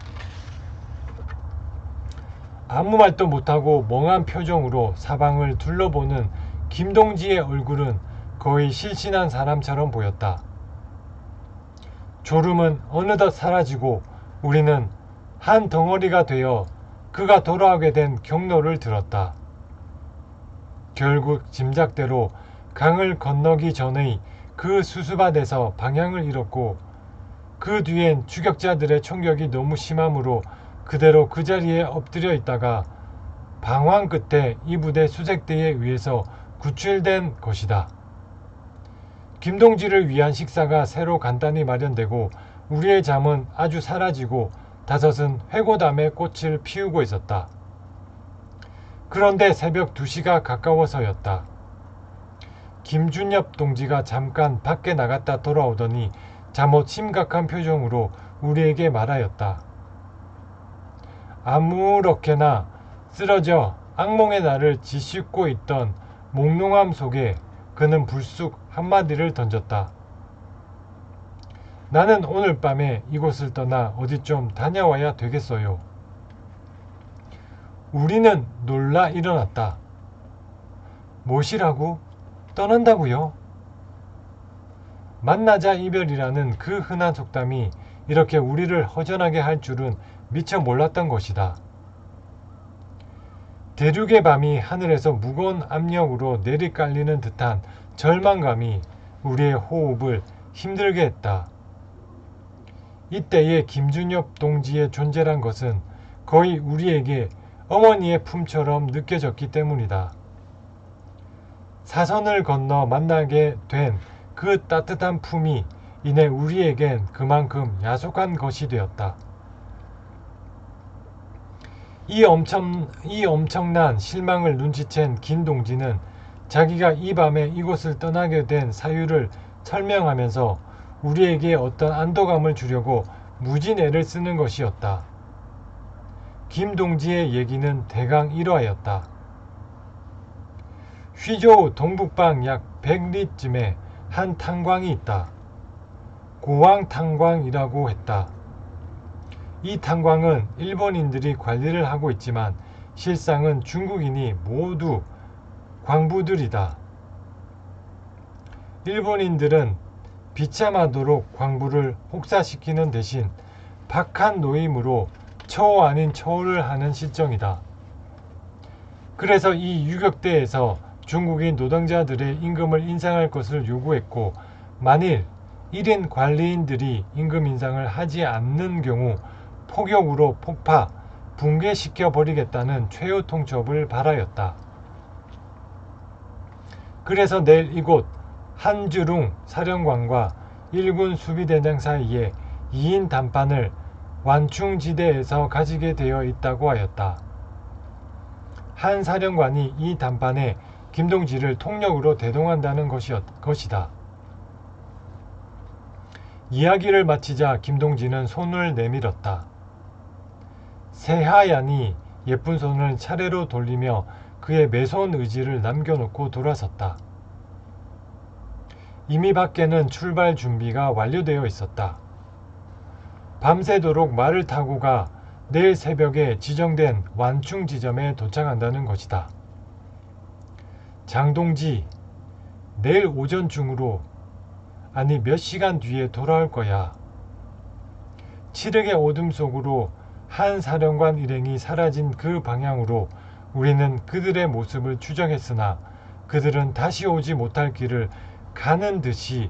아무 말도 못하고 멍한 표정으로 사방을 둘러보는 김동지의 얼굴은 거의 실신한 사람처럼 보였다. 졸음은 어느덧 사라지고 우리는 한 덩어리가 되어 그가 돌아오게 된 경로를 들었다. 결국 짐작대로 강을 건너기 전의 그 수수밭에서 방향을 잃었고 그 뒤엔 추격자들의 총격이 너무 심하므로 그대로 그 자리에 엎드려 있다가 방황 끝에 이 부대 수색대에 의해서 구출된 것이다. 김동지를 위한 식사가 새로 간단히 마련되고 우리의 잠은 아주 사라지고 다섯은 회고담에 꽃을 피우고 있었다. 그런데 새벽 2시가 가까워서였다. 김준엽 동지가 잠깐 밖에 나갔다 돌아오더니 잠옷 심각한 표정으로 우리에게 말하였다. 아무렇게나 쓰러져 악몽의 나를 짓밟고 있던 몽롱함 속에 그는 불쑥 한마디를 던졌다. 나는 오늘 밤에 이곳을 떠나 어디 좀 다녀와야 되겠어요. 우리는 놀라 일어났다. 무엇이라고? 떠난다고요? 만나자 이별이라는 그 흔한 속담이 이렇게 우리를 허전하게 할 줄은 미처 몰랐던 것이다. 대륙의 밤이 하늘에서 무거운 압력으로 내리깔리는 듯한 절망감이 우리의 호흡을 힘들게 했다. 이때의 김준엽 동지의 존재란 것은 거의 우리에게 어머니의 품처럼 느껴졌기 때문이다. 사선을 건너 만나게 된 그 따뜻한 품이 이내 우리에겐 그만큼 야속한 것이 되었다. 이 엄청난 실망을 눈치챈 김 동지는 자기가 이 밤에 이곳을 떠나게 된 사유를 설명하면서 우리에게 어떤 안도감을 주려고 무진 애를 쓰는 것이었다. 김 동지의 얘기는 대강 이러하였다. 휘저우 동북방 약 100리쯤에 한 탄광이 있다. 고왕탄광이라고 했다. 이 탄광은 일본인들이 관리를 하고 있지만 실상은 중국인이 모두 광부들이다. 일본인들은 비참하도록 광부를 혹사시키는 대신 박한 노임으로 처우 아닌 처우를 하는 실정이다. 그래서 이 유격대에서 중국인 노동자들의 임금을 인상할 것을 요구했고 만일 1인 관리인들이 임금 인상을 하지 않는 경우 폭격으로 폭파, 붕괴시켜 버리겠다는 최후 통첩을 발하였다. 그래서 내일 이곳 한주룽 사령관과 1군 수비대장 사이에 2인 담판을 완충지대에서 가지게 되어 있다고 하였다. 한 사령관이 이 담판에 김동지를 통역으로 대동한다는 것이다. 이야기를 마치자 김동지는 손을 내밀었다. 새하얀이 예쁜 손을 차례로 돌리며 그의 매서운 의지를 남겨놓고 돌아섰다. 이미 밖에는 출발 준비가 완료되어 있었다. 밤새도록 말을 타고 가 내일 새벽에 지정된 완충 지점에 도착한다는 것이다. 장동지, 내일 오전 중으로, 아니 몇 시간 뒤에 돌아올 거야. 칠흑의 어둠 속으로 한 사령관 일행이 사라진 그 방향으로 우리는 그들의 모습을 추정했으나 그들은 다시 오지 못할 길을 가는 듯이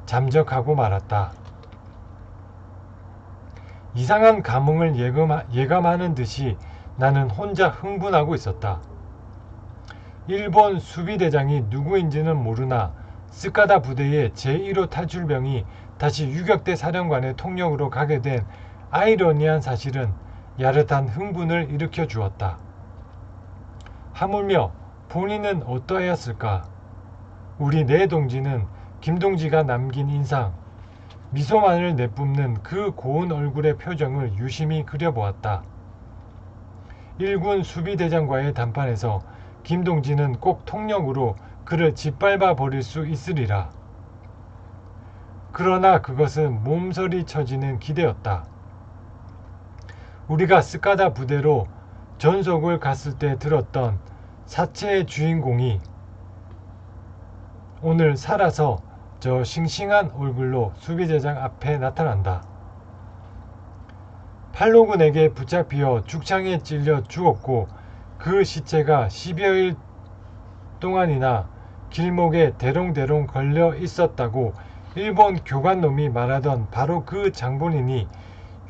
잠적하고 말았다. 이상한 감흥을 예감하는 듯이 나는 혼자 흥분하고 있었다. 일본 수비대장이 누구인지는 모르나 스카다 부대의 제1호 탈출병이 다시 유격대 사령관의 통역으로 가게 된 아이러니한 사실은 야릇한 흥분을 일으켜 주었다. 하물며 본인은 어떠하였을까? 우리 네 동지는 김동지가 남긴 인상, 미소만을 내뿜는 그 고운 얼굴의 표정을 유심히 그려보았다. 1군 수비대장과의 담판에서 김동지는 꼭 통역으로 그를 짓밟아 버릴 수 있으리라. 그러나 그것은 몸서리 쳐지는 기대였다. 우리가 스카다 부대로 전속을 갔을 때 들었던 사체의 주인공이 오늘 살아서 저 싱싱한 얼굴로 수비대장 앞에 나타난다. 팔로군에게 붙잡혀 죽창에 찔려 죽었고 그 시체가 10여일 동안이나 길목에 대롱대롱 걸려 있었다고 일본 교관놈이 말하던 바로 그 장본인이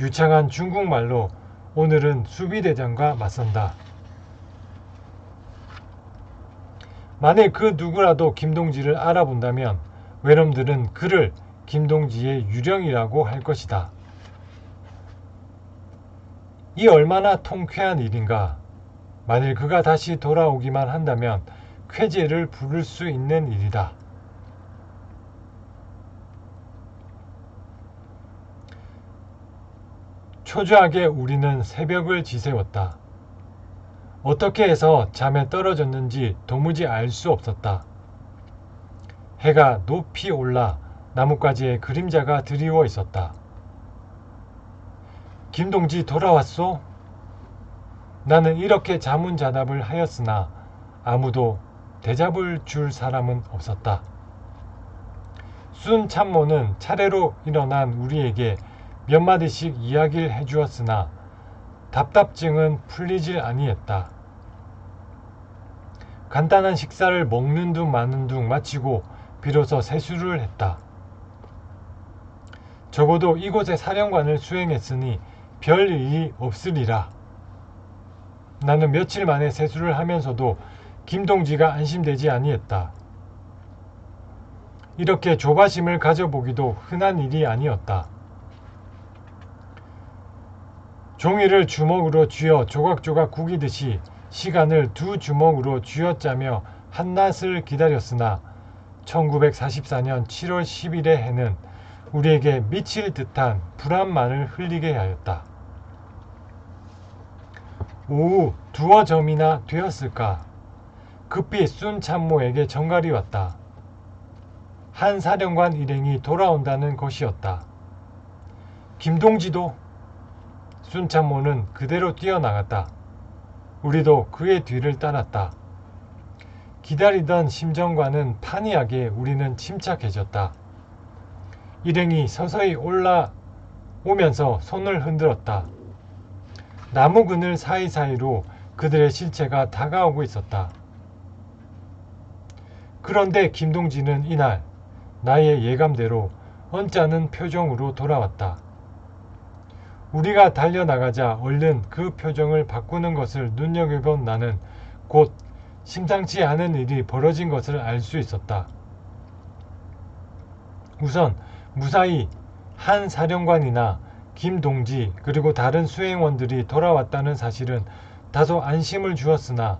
유창한 중국말로 오늘은 수비대장과 맞선다. 만일 그 누구라도 김동지를 알아본다면 외놈들은 그를 김동지의 유령이라고 할 것이다. 이 얼마나 통쾌한 일인가. 만일 그가 다시 돌아오기만 한다면 쾌재를 부를 수 있는 일이다. 초조하게 우리는 새벽을 지새웠다. 어떻게 해서 잠에 떨어졌는지 도무지 알 수 없었다. 해가 높이 올라 나뭇가지에 그림자가 드리워 있었다. 김동지 돌아왔소? 나는 이렇게 자문자답을 하였으나 아무도 대답을 줄 사람은 없었다. 순 참모는 차례로 일어난 우리에게 몇 마디씩 이야기를 해주었으나 답답증은 풀리질 아니했다. 간단한 식사를 먹는 둥 마는 둥 마치고 비로소 세수를 했다. 적어도 이곳의 사령관을 수행했으니 별 일이 없으리라. 나는 며칠 만에 세수를 하면서도 김동지가 안심되지 아니했다. 이렇게 조바심을 가져보기도 흔한 일이 아니었다. 종이를 주먹으로 쥐어 조각조각 구기듯이 시간을 두 주먹으로 쥐어짜며 한낮을 기다렸으나 1944년 7월 10일의 해는 우리에게 미칠 듯한 불안만을 흘리게 하였다. 오후 2점이나 되었을까? 급히 순 참모에게 전갈이 왔다. 한 사령관 일행이 돌아온다는 것이었다. 김동지도? 순 참모는 그대로 뛰어나갔다. 우리도 그의 뒤를 따랐다. 기다리던 심정과는 판이하게 우리는 침착해졌다. 일행이 서서히 올라오면서 손을 흔들었다. 나무 그늘 사이사이로 그들의 실체가 다가오고 있었다. 그런데 김동지는 이날 나의 예감대로 언짢은 표정으로 돌아왔다. 우리가 달려나가자 얼른 그 표정을 바꾸는 것을 눈여겨본 나는 곧 심상치 않은 일이 벌어진 것을 알 수 있었다. 우선 무사히 한 사령관이나 김 동지 그리고 다른 수행원들이 돌아왔다는 사실은 다소 안심을 주었으나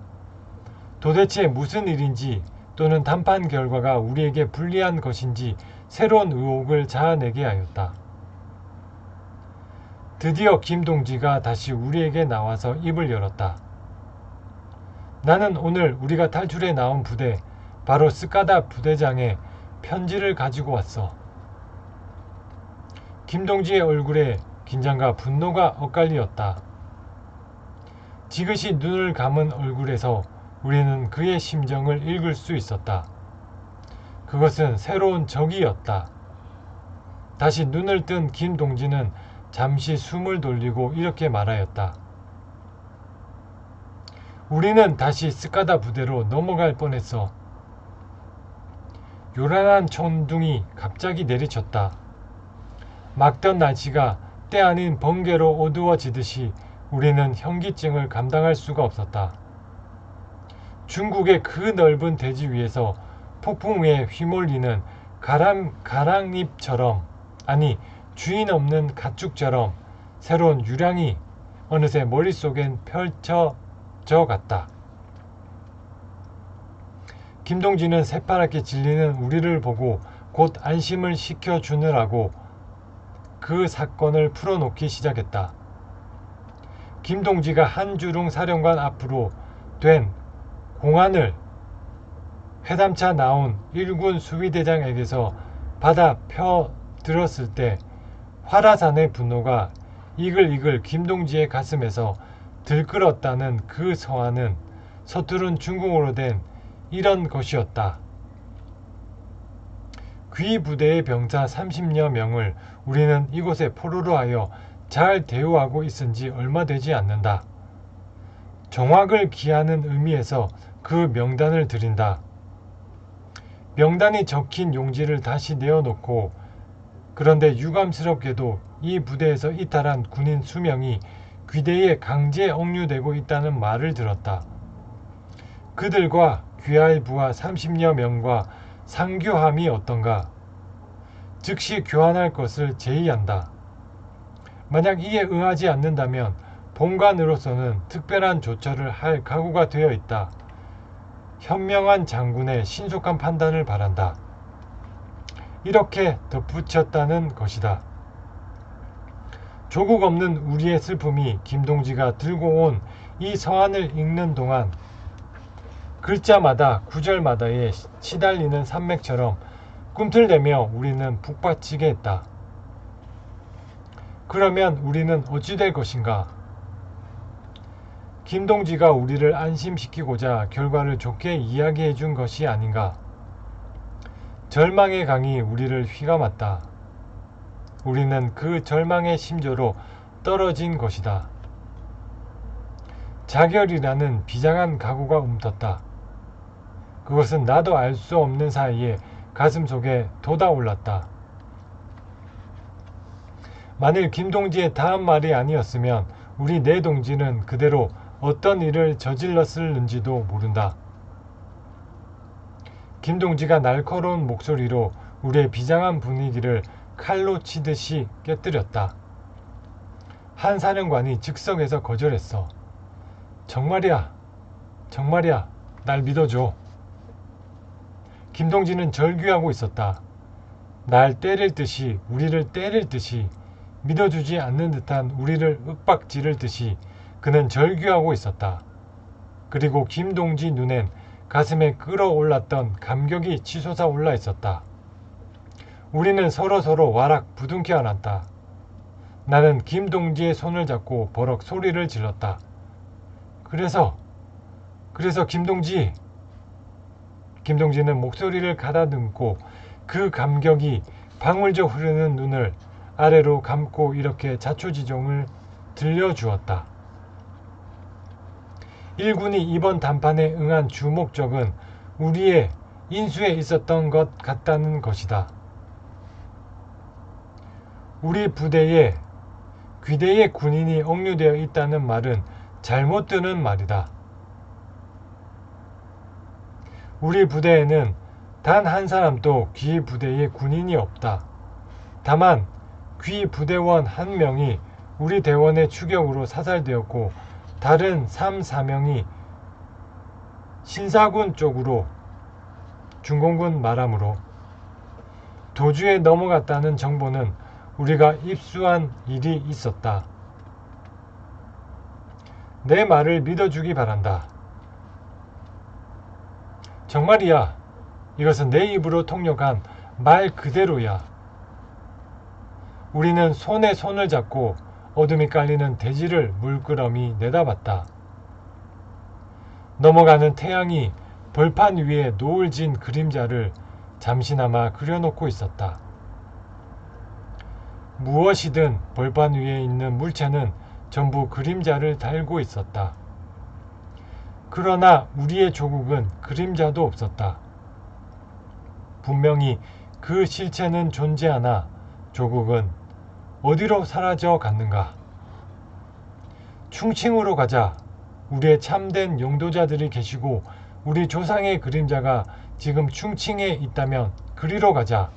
도대체 무슨 일인지 또는 담판 결과가 우리에게 불리한 것인지 새로운 의혹을 자아내게 하였다. 드디어 김 동지가 다시 우리에게 나와서 입을 열었다. 나는 오늘 우리가 탈출해 나온 부대, 바로 스카다 부대장의 편지를 가지고 왔어. 김 동지의 얼굴에 긴장과 분노가 엇갈리었다. 지그시 눈을 감은 얼굴에서 우리는 그의 심정을 읽을 수 있었다. 그것은 새로운 적이었다. 다시 눈을 뜬 김 동지는 잠시 숨을 돌리고 이렇게 말하였다. 우리는 다시 스카다 부대로 넘어갈 뻔했어. 요란한 천둥이 갑자기 내리쳤다. 막던 날씨가 때 아닌 번개로 어두워지듯이 우리는 현기증을 감당할 수가 없었다. 중국의 그 넓은 대지 위에서 폭풍 위에 휘몰리는 가랑잎처럼, 아니 주인 없는 가축처럼 새로운 유량이 어느새 머릿속엔 펼쳐져 갔다. 김동지는 새파랗게 질리는 우리를 보고 곧 안심을 시켜주느라고 그 사건을 풀어놓기 시작했다. 김동지가 한주룽 사령관 앞으로 된 공안을 회담차 나온 일군 수비대장에게서 받아 펴 들었을 때 화라산의 분노가 이글이글 김동지의 가슴에서 들끓었다는 그 서한은 서투른 중국어로 된 이런 것이었다. 귀 부대의 병사 30여 명을 우리는 이곳에 포로로 하여 잘 대우하고 있은 지 얼마 되지 않는다. 정확을 기하는 의미에서 그 명단을 드린다. 명단이 적힌 용지를 다시 내어놓고 그런데 유감스럽게도 이 부대에서 이탈한 군인 수명이 귀대에 강제 억류되고 있다는 말을 들었다. 그들과 귀할 부하 30여 명과 상교함이 어떤가? 즉시 교환할 것을 제의한다. 만약 이에 응하지 않는다면 본관으로서는 특별한 조처를 할 각오가 되어 있다. 현명한 장군의 신속한 판단을 바란다. 이렇게 덧붙였다는 것이다. 조국 없는 우리의 슬픔이 김동지가 들고 온 이 서한을 읽는 동안 글자마다 구절마다에 치달리는 산맥처럼 꿈틀대며 우리는 북받치게 했다. 그러면 우리는 어찌 될 것인가? 김동지가 우리를 안심시키고자 결과를 좋게 이야기해 준 것이 아닌가? 절망의 강이 우리를 휘감았다. 우리는 그 절망의 심조로 떨어진 것이다. 자결이라는 비장한 각오가 움텄다. 그것은 나도 알 수 없는 사이에 가슴속에 돋아올랐다. 만일 김동지의 다음 말이 아니었으면 우리 네 동지는 그대로 어떤 일을 저질렀을는지도 모른다. 김동지가 날카로운 목소리로 우리의 비장한 분위기를 칼로 치듯이 깨뜨렸다. 한 사령관이 즉석에서 거절했어. 정말이야, 정말이야, 날 믿어줘. 김동지는 절규하고 있었다. 날 때릴 듯이, 우리를 때릴 듯이, 믿어주지 않는 듯한 우리를 윽박지를 듯이 그는 절규하고 있었다. 그리고 김동지 눈엔 가슴에 끌어올랐던 감격이 치솟아 올라 있었다. 우리는 서로 와락 부둥켜 안았다. 나는 김동지의 손을 잡고 버럭 소리를 질렀다. 그래서 김동지는 목소리를 가다듬고 그 감격이 방울져 흐르는 눈을 아래로 감고 이렇게 자초지종을 들려주었다. 일군이 이번 담판에 응한 주 목적은 우리의 인수에 있었던 것 같다는 것이다. 우리 부대에 귀대의 군인이 억류되어 있다는 말은 잘못 드는 말이다. 우리 부대에는 단 한 사람도 귀 부대의 군인이 없다. 다만 귀 부대원 한 명이 우리 대원의 추격으로 사살되었고 다른 3, 4명이 신사군 쪽으로 중공군 말함으로 도주에 넘어갔다는 정보는 우리가 입수한 일이 있었다. 내 말을 믿어주기 바란다. 정말이야. 이것은 내 입으로 통역한 말 그대로야. 우리는 손에 손을 잡고 어둠이 깔리는 대지를 물끄러미 내다봤다. 넘어가는 태양이 벌판 위에 노을 진 그림자를 잠시나마 그려놓고 있었다. 무엇이든 벌판 위에 있는 물체는 전부 그림자를 달고 있었다. 그러나 우리의 조국은 그림자도 없었다. 분명히 그 실체는 존재하나 조국은 어디로 사라져 갔는가? 충칭으로 가자. 우리의 참된 용도자들이 계시고 우리 조상의 그림자가 지금 충칭에 있다면 그리로 가자.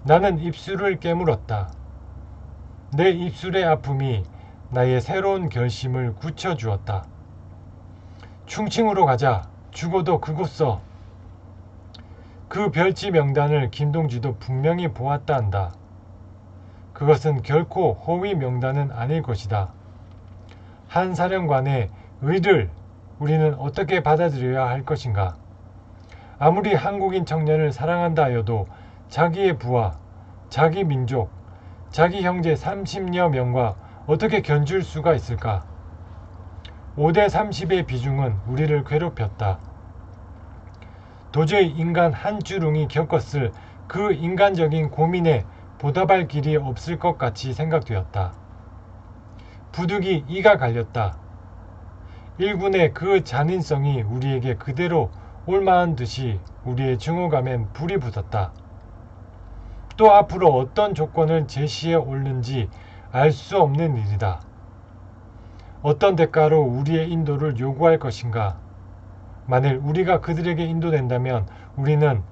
나는 입술을 깨물었다. 내 입술의 아픔이 나의 새로운 결심을 굳혀주었다. 충칭으로 가자. 죽어도 그곳 써. 그 별지 명단을 김동지도 분명히 보았다 한다. 그것은 결코 허위 명단은 아닐 것이다. 한 사령관의 의를 우리는 어떻게 받아들여야 할 것인가? 아무리 한국인 청년을 사랑한다 하여도 자기의 부하, 자기 민족, 자기 형제 30여 명과 어떻게 견줄 수가 있을까? 5대 30의 비중은 우리를 괴롭혔다. 도저히 인간 한 주룽이 겪었을 그 인간적인 고민에 보답할 길이 없을 것 같이 생각되었다. 부득이 이가 갈렸다. 일군의 그 잔인성이 우리에게 그대로 올만한 듯이 우리의 증오감엔 불이 붙었다. 또 앞으로 어떤 조건을 제시해 올는지 알 수 없는 일이다. 어떤 대가로 우리의 인도를 요구할 것인가? 만일 우리가 그들에게 인도된다면 우리는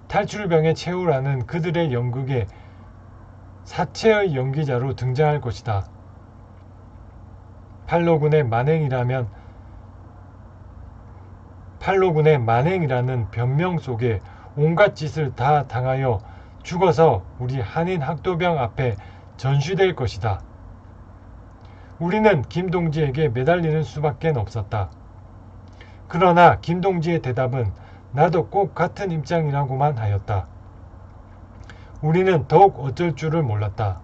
탈출병에 채우라는 그들의 연극에 사체의 연기자로 등장할 것이다. 팔로군의 만행이라는 변명 속에 온갖 짓을 다 당하여 죽어서 우리 한인 학도병 앞에 전시될 것이다. 우리는 김동지에게 매달리는 수밖에 없었다. 그러나 김동지의 대답은 나도 꼭 같은 입장이라고만 하였다. 우리는 더욱 어쩔 줄을 몰랐다.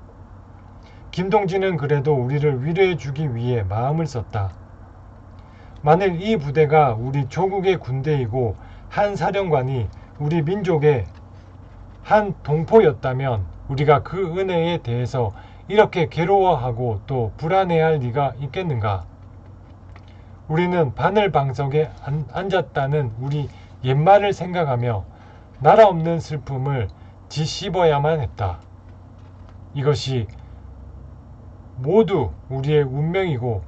김동지는 그래도 우리를 위로해 주기 위해 마음을 썼다. 만일 이 부대가 우리 조국의 군대이고 한 사령관이 우리 민족의 한 동포였다면 우리가 그 은혜에 대해서 이렇게 괴로워하고 또 불안해할 리가 있겠는가? 우리는 바늘 방석에 앉았다는 우리 옛말을 생각하며 나라 없는 슬픔을 짓씹어야만 했다. 이것이 모두 우리의 운명이고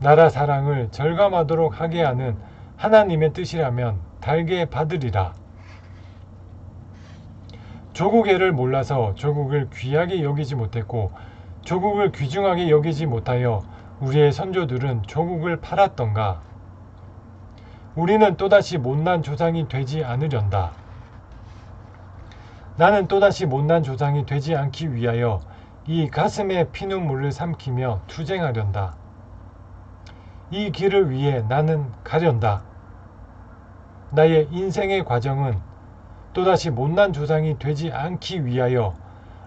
나라 사랑을 절감하도록 하게 하는 하나님의 뜻이라면 달게 받으리라. 조국애를 몰라서 조국을 귀하게 여기지 못했고 조국을 귀중하게 여기지 못하여 우리의 선조들은 조국을 팔았던가? 우리는 또다시 못난 조상이 되지 않으련다. 나는 또다시 못난 조상이 되지 않기 위하여 이 가슴에 피눈물을 삼키며 투쟁하련다. 이 길을 위해 나는 가련다. 나의 인생의 과정은 또다시 못난 조상이 되지 않기 위하여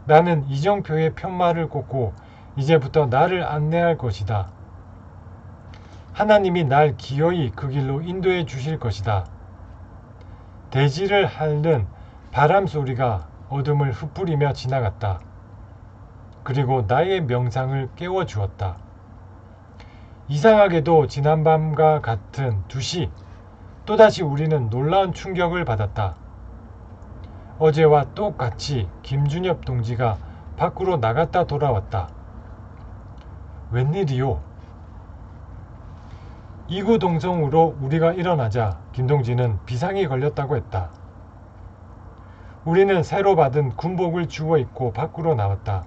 나는 이정표의 편말을 꽂고 이제부터 나를 안내할 것이다. 하나님이 날 기어이 그 길로 인도해 주실 것이다. 대지를 핥는 바람 소리가 어둠을 흩뿌리며 지나갔다. 그리고 나의 명상을 깨워주었다. 이상하게도 지난밤과 같은 2시 또다시 우리는 놀라운 충격을 받았다. 어제와 똑같이 김준엽 동지가 밖으로 나갔다 돌아왔다. 웬일이요? 이구동성으로 우리가 일어나자 김동지는 비상이 걸렸다고 했다. 우리는 새로 받은 군복을 주워 입고 밖으로 나왔다.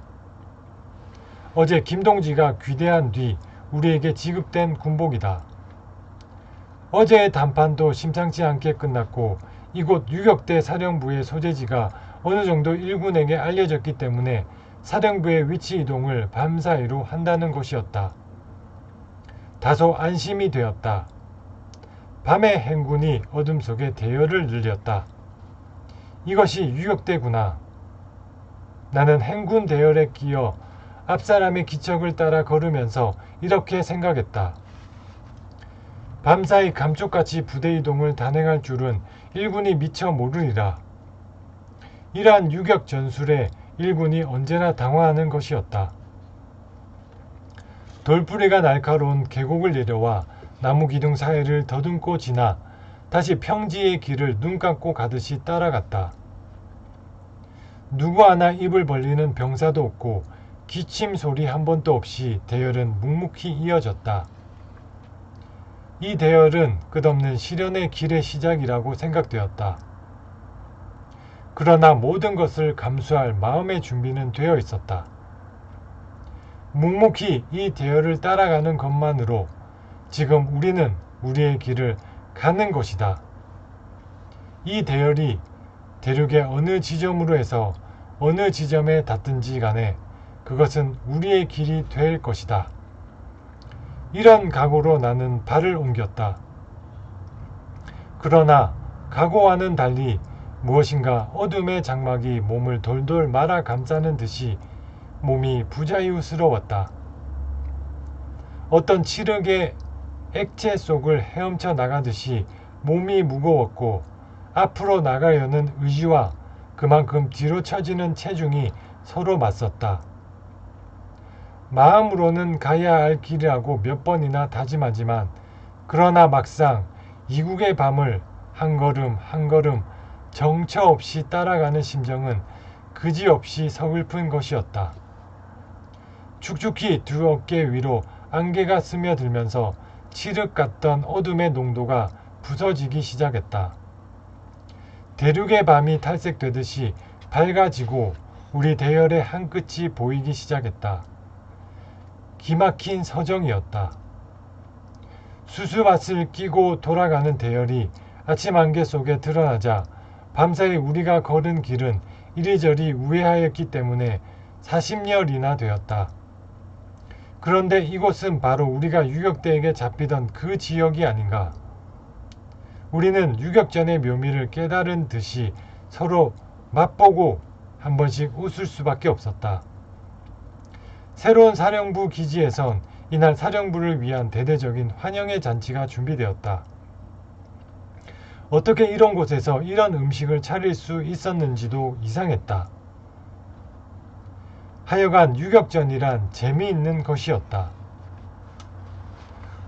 어제 김동지가 귀대한 뒤 우리에게 지급된 군복이다. 어제의 단판도 심상치 않게 끝났고 이곳 유격대 사령부의 소재지가 어느 정도 일군에게 알려졌기 때문에 사령부의 위치 이동을 밤사이로 한다는 것이었다. 다소 안심이 되었다. 밤의 행군이 어둠 속에 대열을 늘렸다. 이것이 유격대구나. 나는 행군 대열에 끼어 앞사람의 기척을 따라 걸으면서 이렇게 생각했다. 밤사이 감쪽같이 부대 이동을 단행할 줄은 일군이 미처 모르리라. 이러한 유격 전술에 일군이 언제나 당황하는 것이었다. 돌뿌리가 날카로운 계곡을 내려와 나무 기둥 사이를 더듬고 지나 다시 평지의 길을 눈 감고 가듯이 따라갔다. 누구 하나 입을 벌리는 병사도 없고 기침 소리 한 번도 없이 대열은 묵묵히 이어졌다. 이 대열은 끝없는 시련의 길의 시작이라고 생각되었다. 그러나 모든 것을 감수할 마음의 준비는 되어 있었다. 묵묵히 이 대열을 따라가는 것만으로 지금 우리는 우리의 길을 가는 것이다. 이 대열이 대륙의 어느 지점으로 해서 어느 지점에 닿든지 간에 그것은 우리의 길이 될 것이다. 이런 각오로 나는 발을 옮겼다. 그러나 각오와는 달리 무엇인가 어둠의 장막이 몸을 돌돌 말아 감싸는 듯이 몸이 부자유스러웠다. 어떤 칠흑의 액체 속을 헤엄쳐 나가듯이 몸이 무거웠고 앞으로 나가려는 의지와 그만큼 뒤로 처지는 체중이 서로 맞섰다. 마음으로는 가야 할 길이라고 몇 번이나 다짐하지만 그러나 막상 이국의 밤을 한 걸음 한 걸음 정처 없이 따라가는 심정은 그지없이 서글픈 것이었다. 축축히 두 어깨 위로 안개가 스며들면서 칠흑 같던 어둠의 농도가 부서지기 시작했다. 대륙의 밤이 탈색되듯이 밝아지고 우리 대열의 한 끝이 보이기 시작했다. 기막힌 서정이었다. 수수밭을 끼고 돌아가는 대열이 아침 안개 속에 드러나자 밤사이 우리가 걸은 길은 이리저리 우회하였기 때문에 40여리나 되었다. 그런데 이곳은 바로 우리가 유격대에게 잡히던 그 지역이 아닌가. 우리는 유격전의 묘미를 깨달은 듯이 서로 맛보고 한 번씩 웃을 수밖에 없었다. 새로운 사령부 기지에선 이날 사령부를 위한 대대적인 환영의 잔치가 준비되었다. 어떻게 이런 곳에서 이런 음식을 차릴 수 있었는지도 이상했다. 하여간 유격전이란 재미있는 것이었다.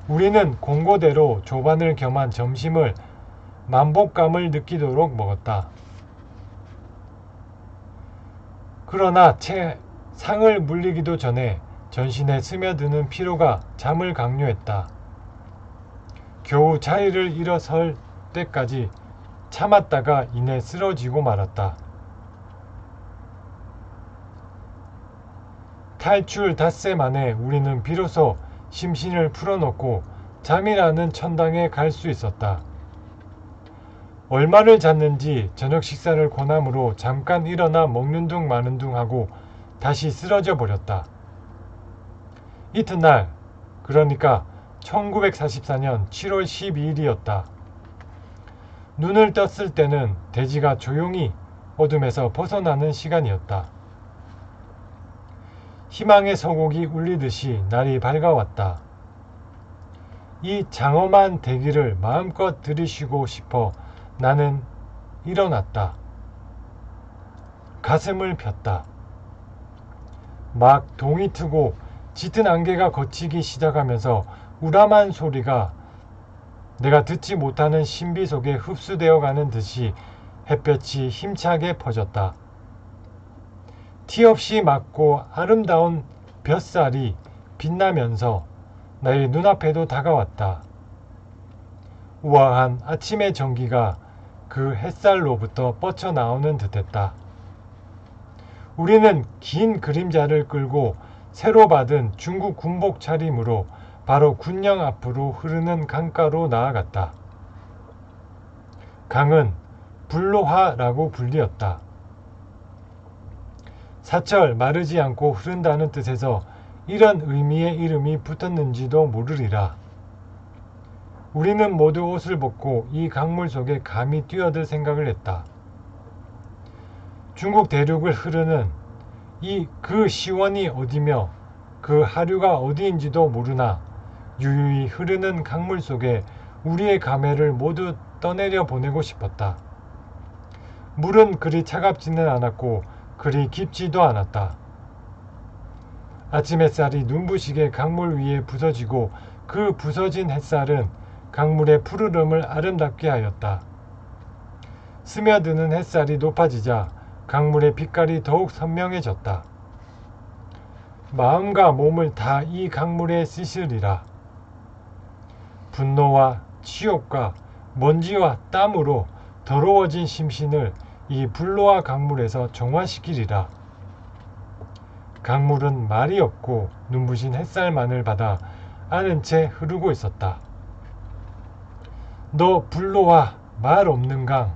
우리는 공고대로 조반을 겸한 점심을 만복감을 느끼도록 먹었다. 그러나 채 상을 물리기도 전에 전신에 스며드는 피로가 잠을 강요했다. 겨우 자리를 일어설 때까지 참았다가 이내 쓰러지고 말았다. 탈출 닷새 만에 우리는 비로소 심신을 풀어놓고 잠이라는 천당에 갈 수 있었다. 얼마를 잤는지 저녁 식사를 고남으로 잠깐 일어나 먹는 둥 마는 둥 하고 다시 쓰러져 버렸다. 이튿날, 그러니까 1944년 7월 12일이었다. 눈을 떴을 때는 대지가 조용히 어둠에서 벗어나는 시간이었다. 희망의 서곡이 울리듯이 날이 밝아왔다. 이 장엄한 대기를 마음껏 들이쉬고 싶어 나는 일어났다. 가슴을 폈다. 막 동이 트고 짙은 안개가 걷히기 시작하면서 우람한 소리가 내가 듣지 못하는 신비 속에 흡수되어 가는 듯이 햇볕이 힘차게 퍼졌다. 티 없이 맑고 아름다운 볕살이 빛나면서 나의 눈앞에도 다가왔다. 우아한 아침의 전기가 그 햇살로부터 뻗쳐나오는 듯했다. 우리는 긴 그림자를 끌고 새로 받은 중국 군복 차림으로 바로 군령 앞으로 흐르는 강가로 나아갔다. 강은 불로하라고 불리었다. 사철 마르지 않고 흐른다는 뜻에서 이런 의미의 이름이 붙었는지도 모르리라. 우리는 모두 옷을 벗고 이 강물 속에 감히 뛰어들 생각을 했다. 중국 대륙을 흐르는 그 시원이 어디며 그 하류가 어디인지도 모르나 유유히 흐르는 강물 속에 우리의 감회를 모두 떠내려 보내고 싶었다. 물은 그리 차갑지는 않았고 그리 깊지도 않았다. 아침 햇살이 눈부시게 강물 위에 부서지고 그 부서진 햇살은 강물의 푸르름을 아름답게 하였다. 스며드는 햇살이 높아지자 강물의 빛깔이 더욱 선명해졌다. 마음과 몸을 다 이 강물에 씻으리라. 분노와 치욕과 먼지와 땀으로 더러워진 심신을 이 불로와 강물에서 정화시키리라. 강물은 말이 없고 눈부신 햇살만을 받아 아는 채 흐르고 있었다. 너 불로와 말 없는 강,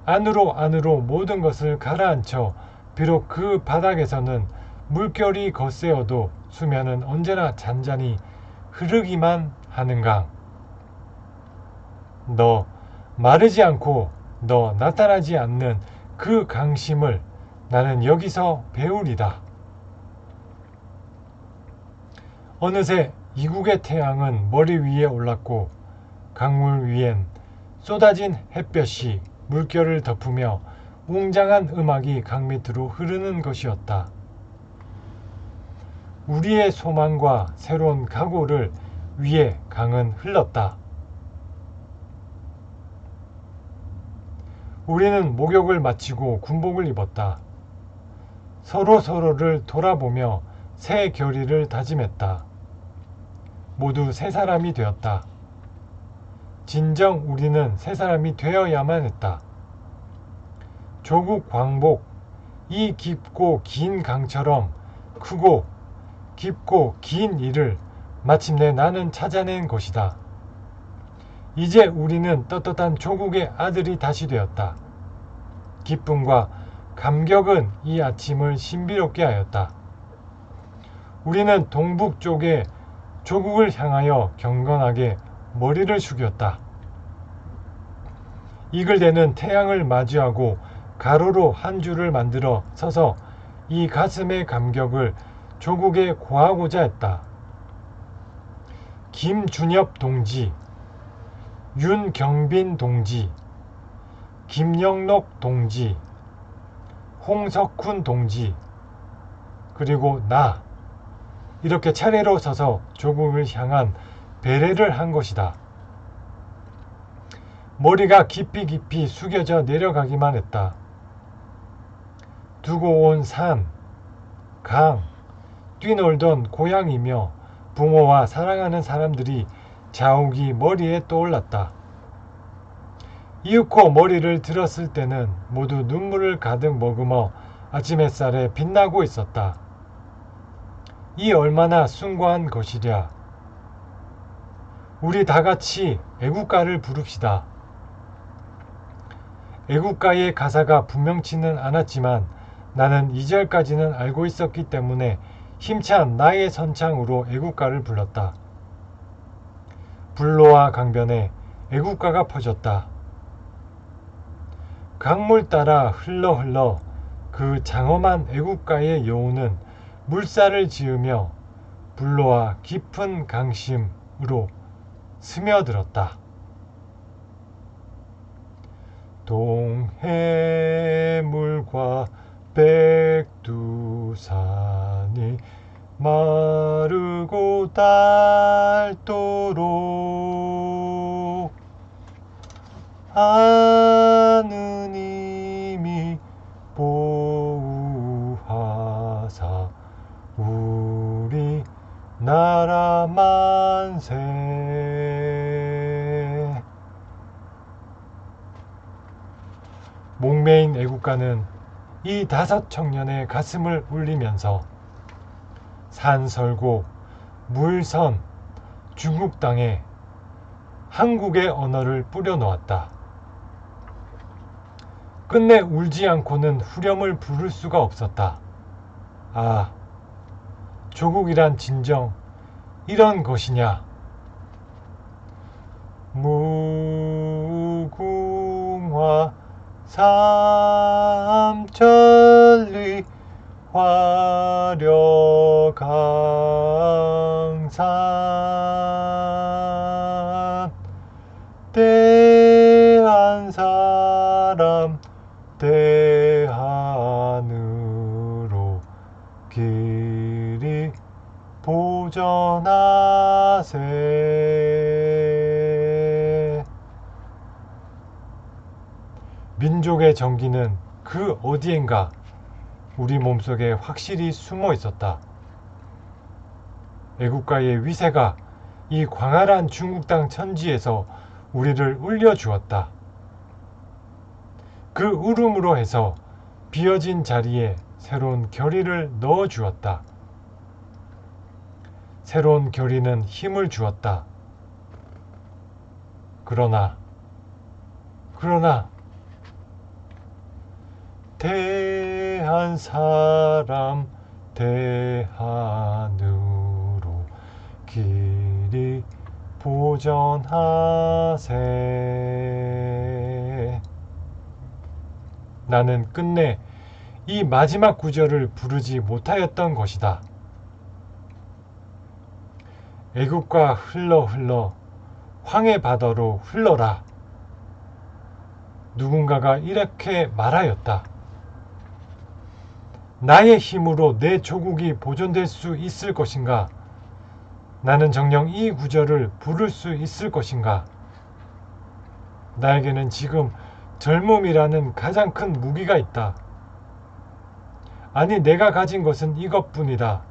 안으로 모든 것을 가라앉혀 비록 그 바닥에서는 물결이 거세어도 수면은 언제나 잔잔히 흐르기만 하는 강. 너 마르지 않고 너 나타나지 않는 그 강심을 나는 여기서 배우리다. 어느새 이국의 태양은 머리 위에 올랐고 강물 위엔 쏟아진 햇볕이 물결을 덮으며 웅장한 음악이 강 밑으로 흐르는 것이었다. 우리의 소망과 새로운 각오를 위해 강은 흘렀다. 우리는 목욕을 마치고 군복을 입었다. 서로를 돌아보며 새 결의를 다짐했다. 모두 새 사람이 되었다. 진정 우리는 새 사람이 되어야만 했다. 조국 광복, 이 깊고 긴 강처럼 크고 깊고 긴 일을 마침내 나는 찾아낸 것이다. 이제 우리는 떳떳한 조국의 아들이 다시 되었다. 기쁨과 감격은 이 아침을 신비롭게 하였다. 우리는 동북 쪽에 조국을 향하여 경건하게 머리를 숙였다. 이글대는 태양을 마주하고 가로로 한 줄을 만들어 서서 이 가슴의 감격을 조국에 고하고자 했다. 김준엽 동지, 윤경빈 동지, 김영록 동지, 홍석훈 동지, 그리고 나, 이렇게 차례로 서서 조국을 향한 배례를 한 것이다. 머리가 깊이 숙여져 내려가기만 했다. 두고 온 산, 강, 뛰놀던 고향이며 부모와 사랑하는 사람들이 자욱이 머리에 떠올랐다. 이윽고 머리를 들었을 때는 모두 눈물을 가득 머금어 아침 햇살에 빛나고 있었다. 이 얼마나 숭고한 것이랴. 우리 다 같이 애국가를 부릅시다. 애국가의 가사가 분명치는 않았지만 나는 2절까지는 알고 있었기 때문에 힘찬 나의 선창으로 애국가를 불렀다. 불로와 강변에 애국가가 퍼졌다. 강물 따라 흘러 그 장엄한 애국가의 여우는 물살을 지으며 불로와 깊은 강심으로 스며들었다. 동해물과 백두산이 마르고 닳도록 하느님이 보우 목매인 애국가는 이 5 청년의 가슴을 울리면서 산설고 물선 중국 땅에 한국의 언어를 뿌려놓았다. 끝내 울지 않고는 후렴을 부를 수가 없었다. 아, 조국이란 진정 이런 것이냐. 무궁화 삼천리 화려강산 대한 사람 대한으로 길이 보전하세. 민족의 정기는 그 어디엔가 우리 몸속에 확실히 숨어 있었다. 애국가의 위세가 이 광활한 중국 땅 천지에서 우리를 울려주었다. 그 울음으로 해서 비어진 자리에 새로운 결의를 넣어주었다. 새로운 결의는 힘을 주었다. 그러나 대한 사람 대한으로 길이 보전하세. 나는 끝내 이 마지막 구절을 부르지 못하였던 것이다. 애국가 흘러 황해 바다로 흘러라. 누군가가 이렇게 말하였다. 나의 힘으로 내 조국이 보존될 수 있을 것인가? 나는 정녕 이 구절을 부를 수 있을 것인가? 나에게는 지금 젊음이라는 가장 큰 무기가 있다. 아니, 내가 가진 것은 이것뿐이다.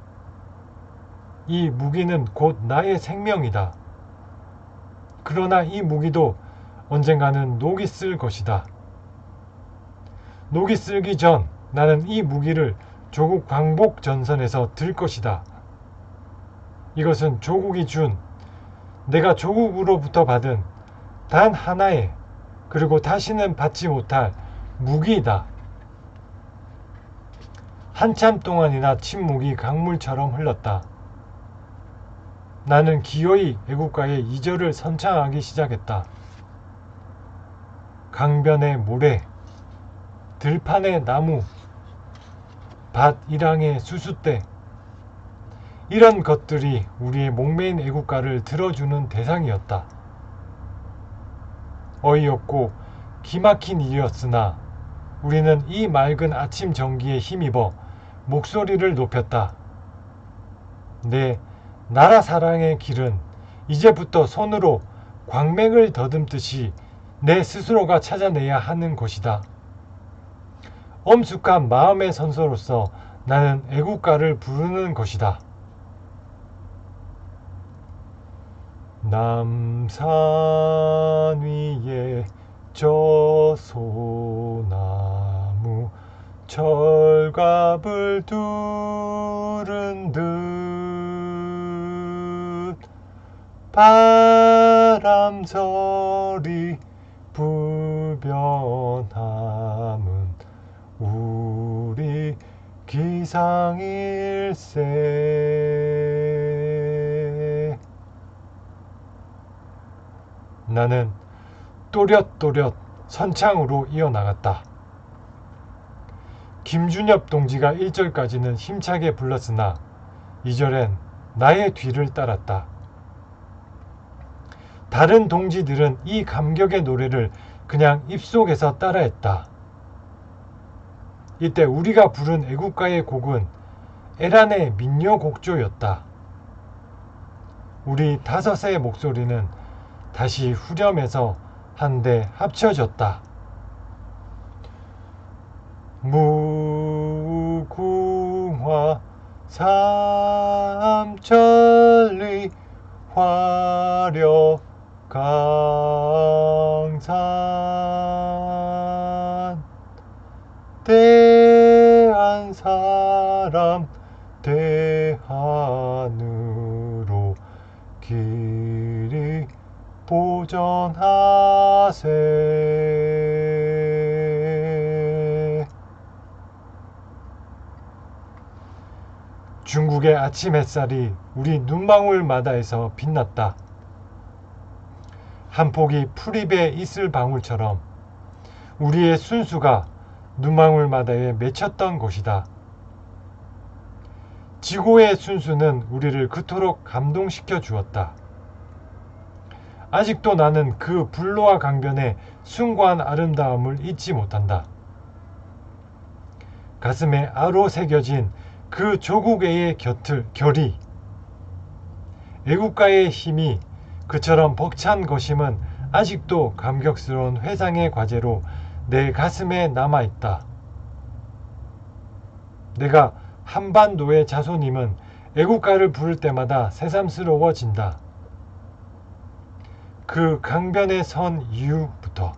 이 무기는 곧 나의 생명이다. 그러나 이 무기도 언젠가는 녹이 쓸 것이다. 녹이 쓸기 전 나는 이 무기를 조국 광복 전선에서 들 것이다. 이것은 조국이 준, 내가 조국으로부터 받은 단 하나의, 그리고 다시는 받지 못할 무기이다. 한참 동안이나 침묵이 강물처럼 흘렀다. 나는 기어이 애국가의 2절을 선창하기 시작했다. 강변의 모래, 들판의 나무, 밭 일항의 수수대, 이런 것들이 우리의 목매인 애국가를 들어주는 대상이었다. 어이없고 기막힌 일이었으나 우리는 이 맑은 아침 정기에 힘입어 목소리를 높였다. 내 나라 사랑의 길은 이제부터 손으로 광맥을 더듬듯이 내 스스로가 찾아내야 하는 것이다. 엄숙한 마음의 선서로서 나는 애국가를 부르는 것이다. 남산 위에 저 소나무 철갑을 두른 듯 바람소리 불변함은 우리 기상일세. 나는 또렷또렷 선창으로 이어나갔다. 김준엽 동지가 1절까지는 힘차게 불렀으나 2절엔 나의 뒤를 따랐다. 다른 동지들은 이 감격의 노래를 그냥 입속에서 따라했다. 이때 우리가 부른 애국가의 곡은 에란의 민요곡조였다. 우리 5의 목소리는 다시 후렴에서 한데 합쳐졌다. 무궁화 삼천리 화려강산 하려 강산 대한 사람 대한으로 길이 보전하세. 중국의 아침 햇살이 우리 눈망울마다에서 빛났다. 한 폭이 풀잎에 있을 방울처럼 우리의 순수가 눈망울마다에 맺혔던 곳이다. 지고의 순수는 우리를 그토록 감동시켜 주었다. 아직도 나는 그 불로와 강변의 숭고한 아름다움을 잊지 못한다. 가슴에 아로 새겨진 그 조국애의 결이, 애국가의 힘이 그처럼 벅찬 것임은 아직도 감격스러운 회상의 과제로 내 가슴에 남아있다. 내가 한반도의 자손임은 애국가를 부를 때마다 새삼스러워진다. 그 강변에 선 이후부터.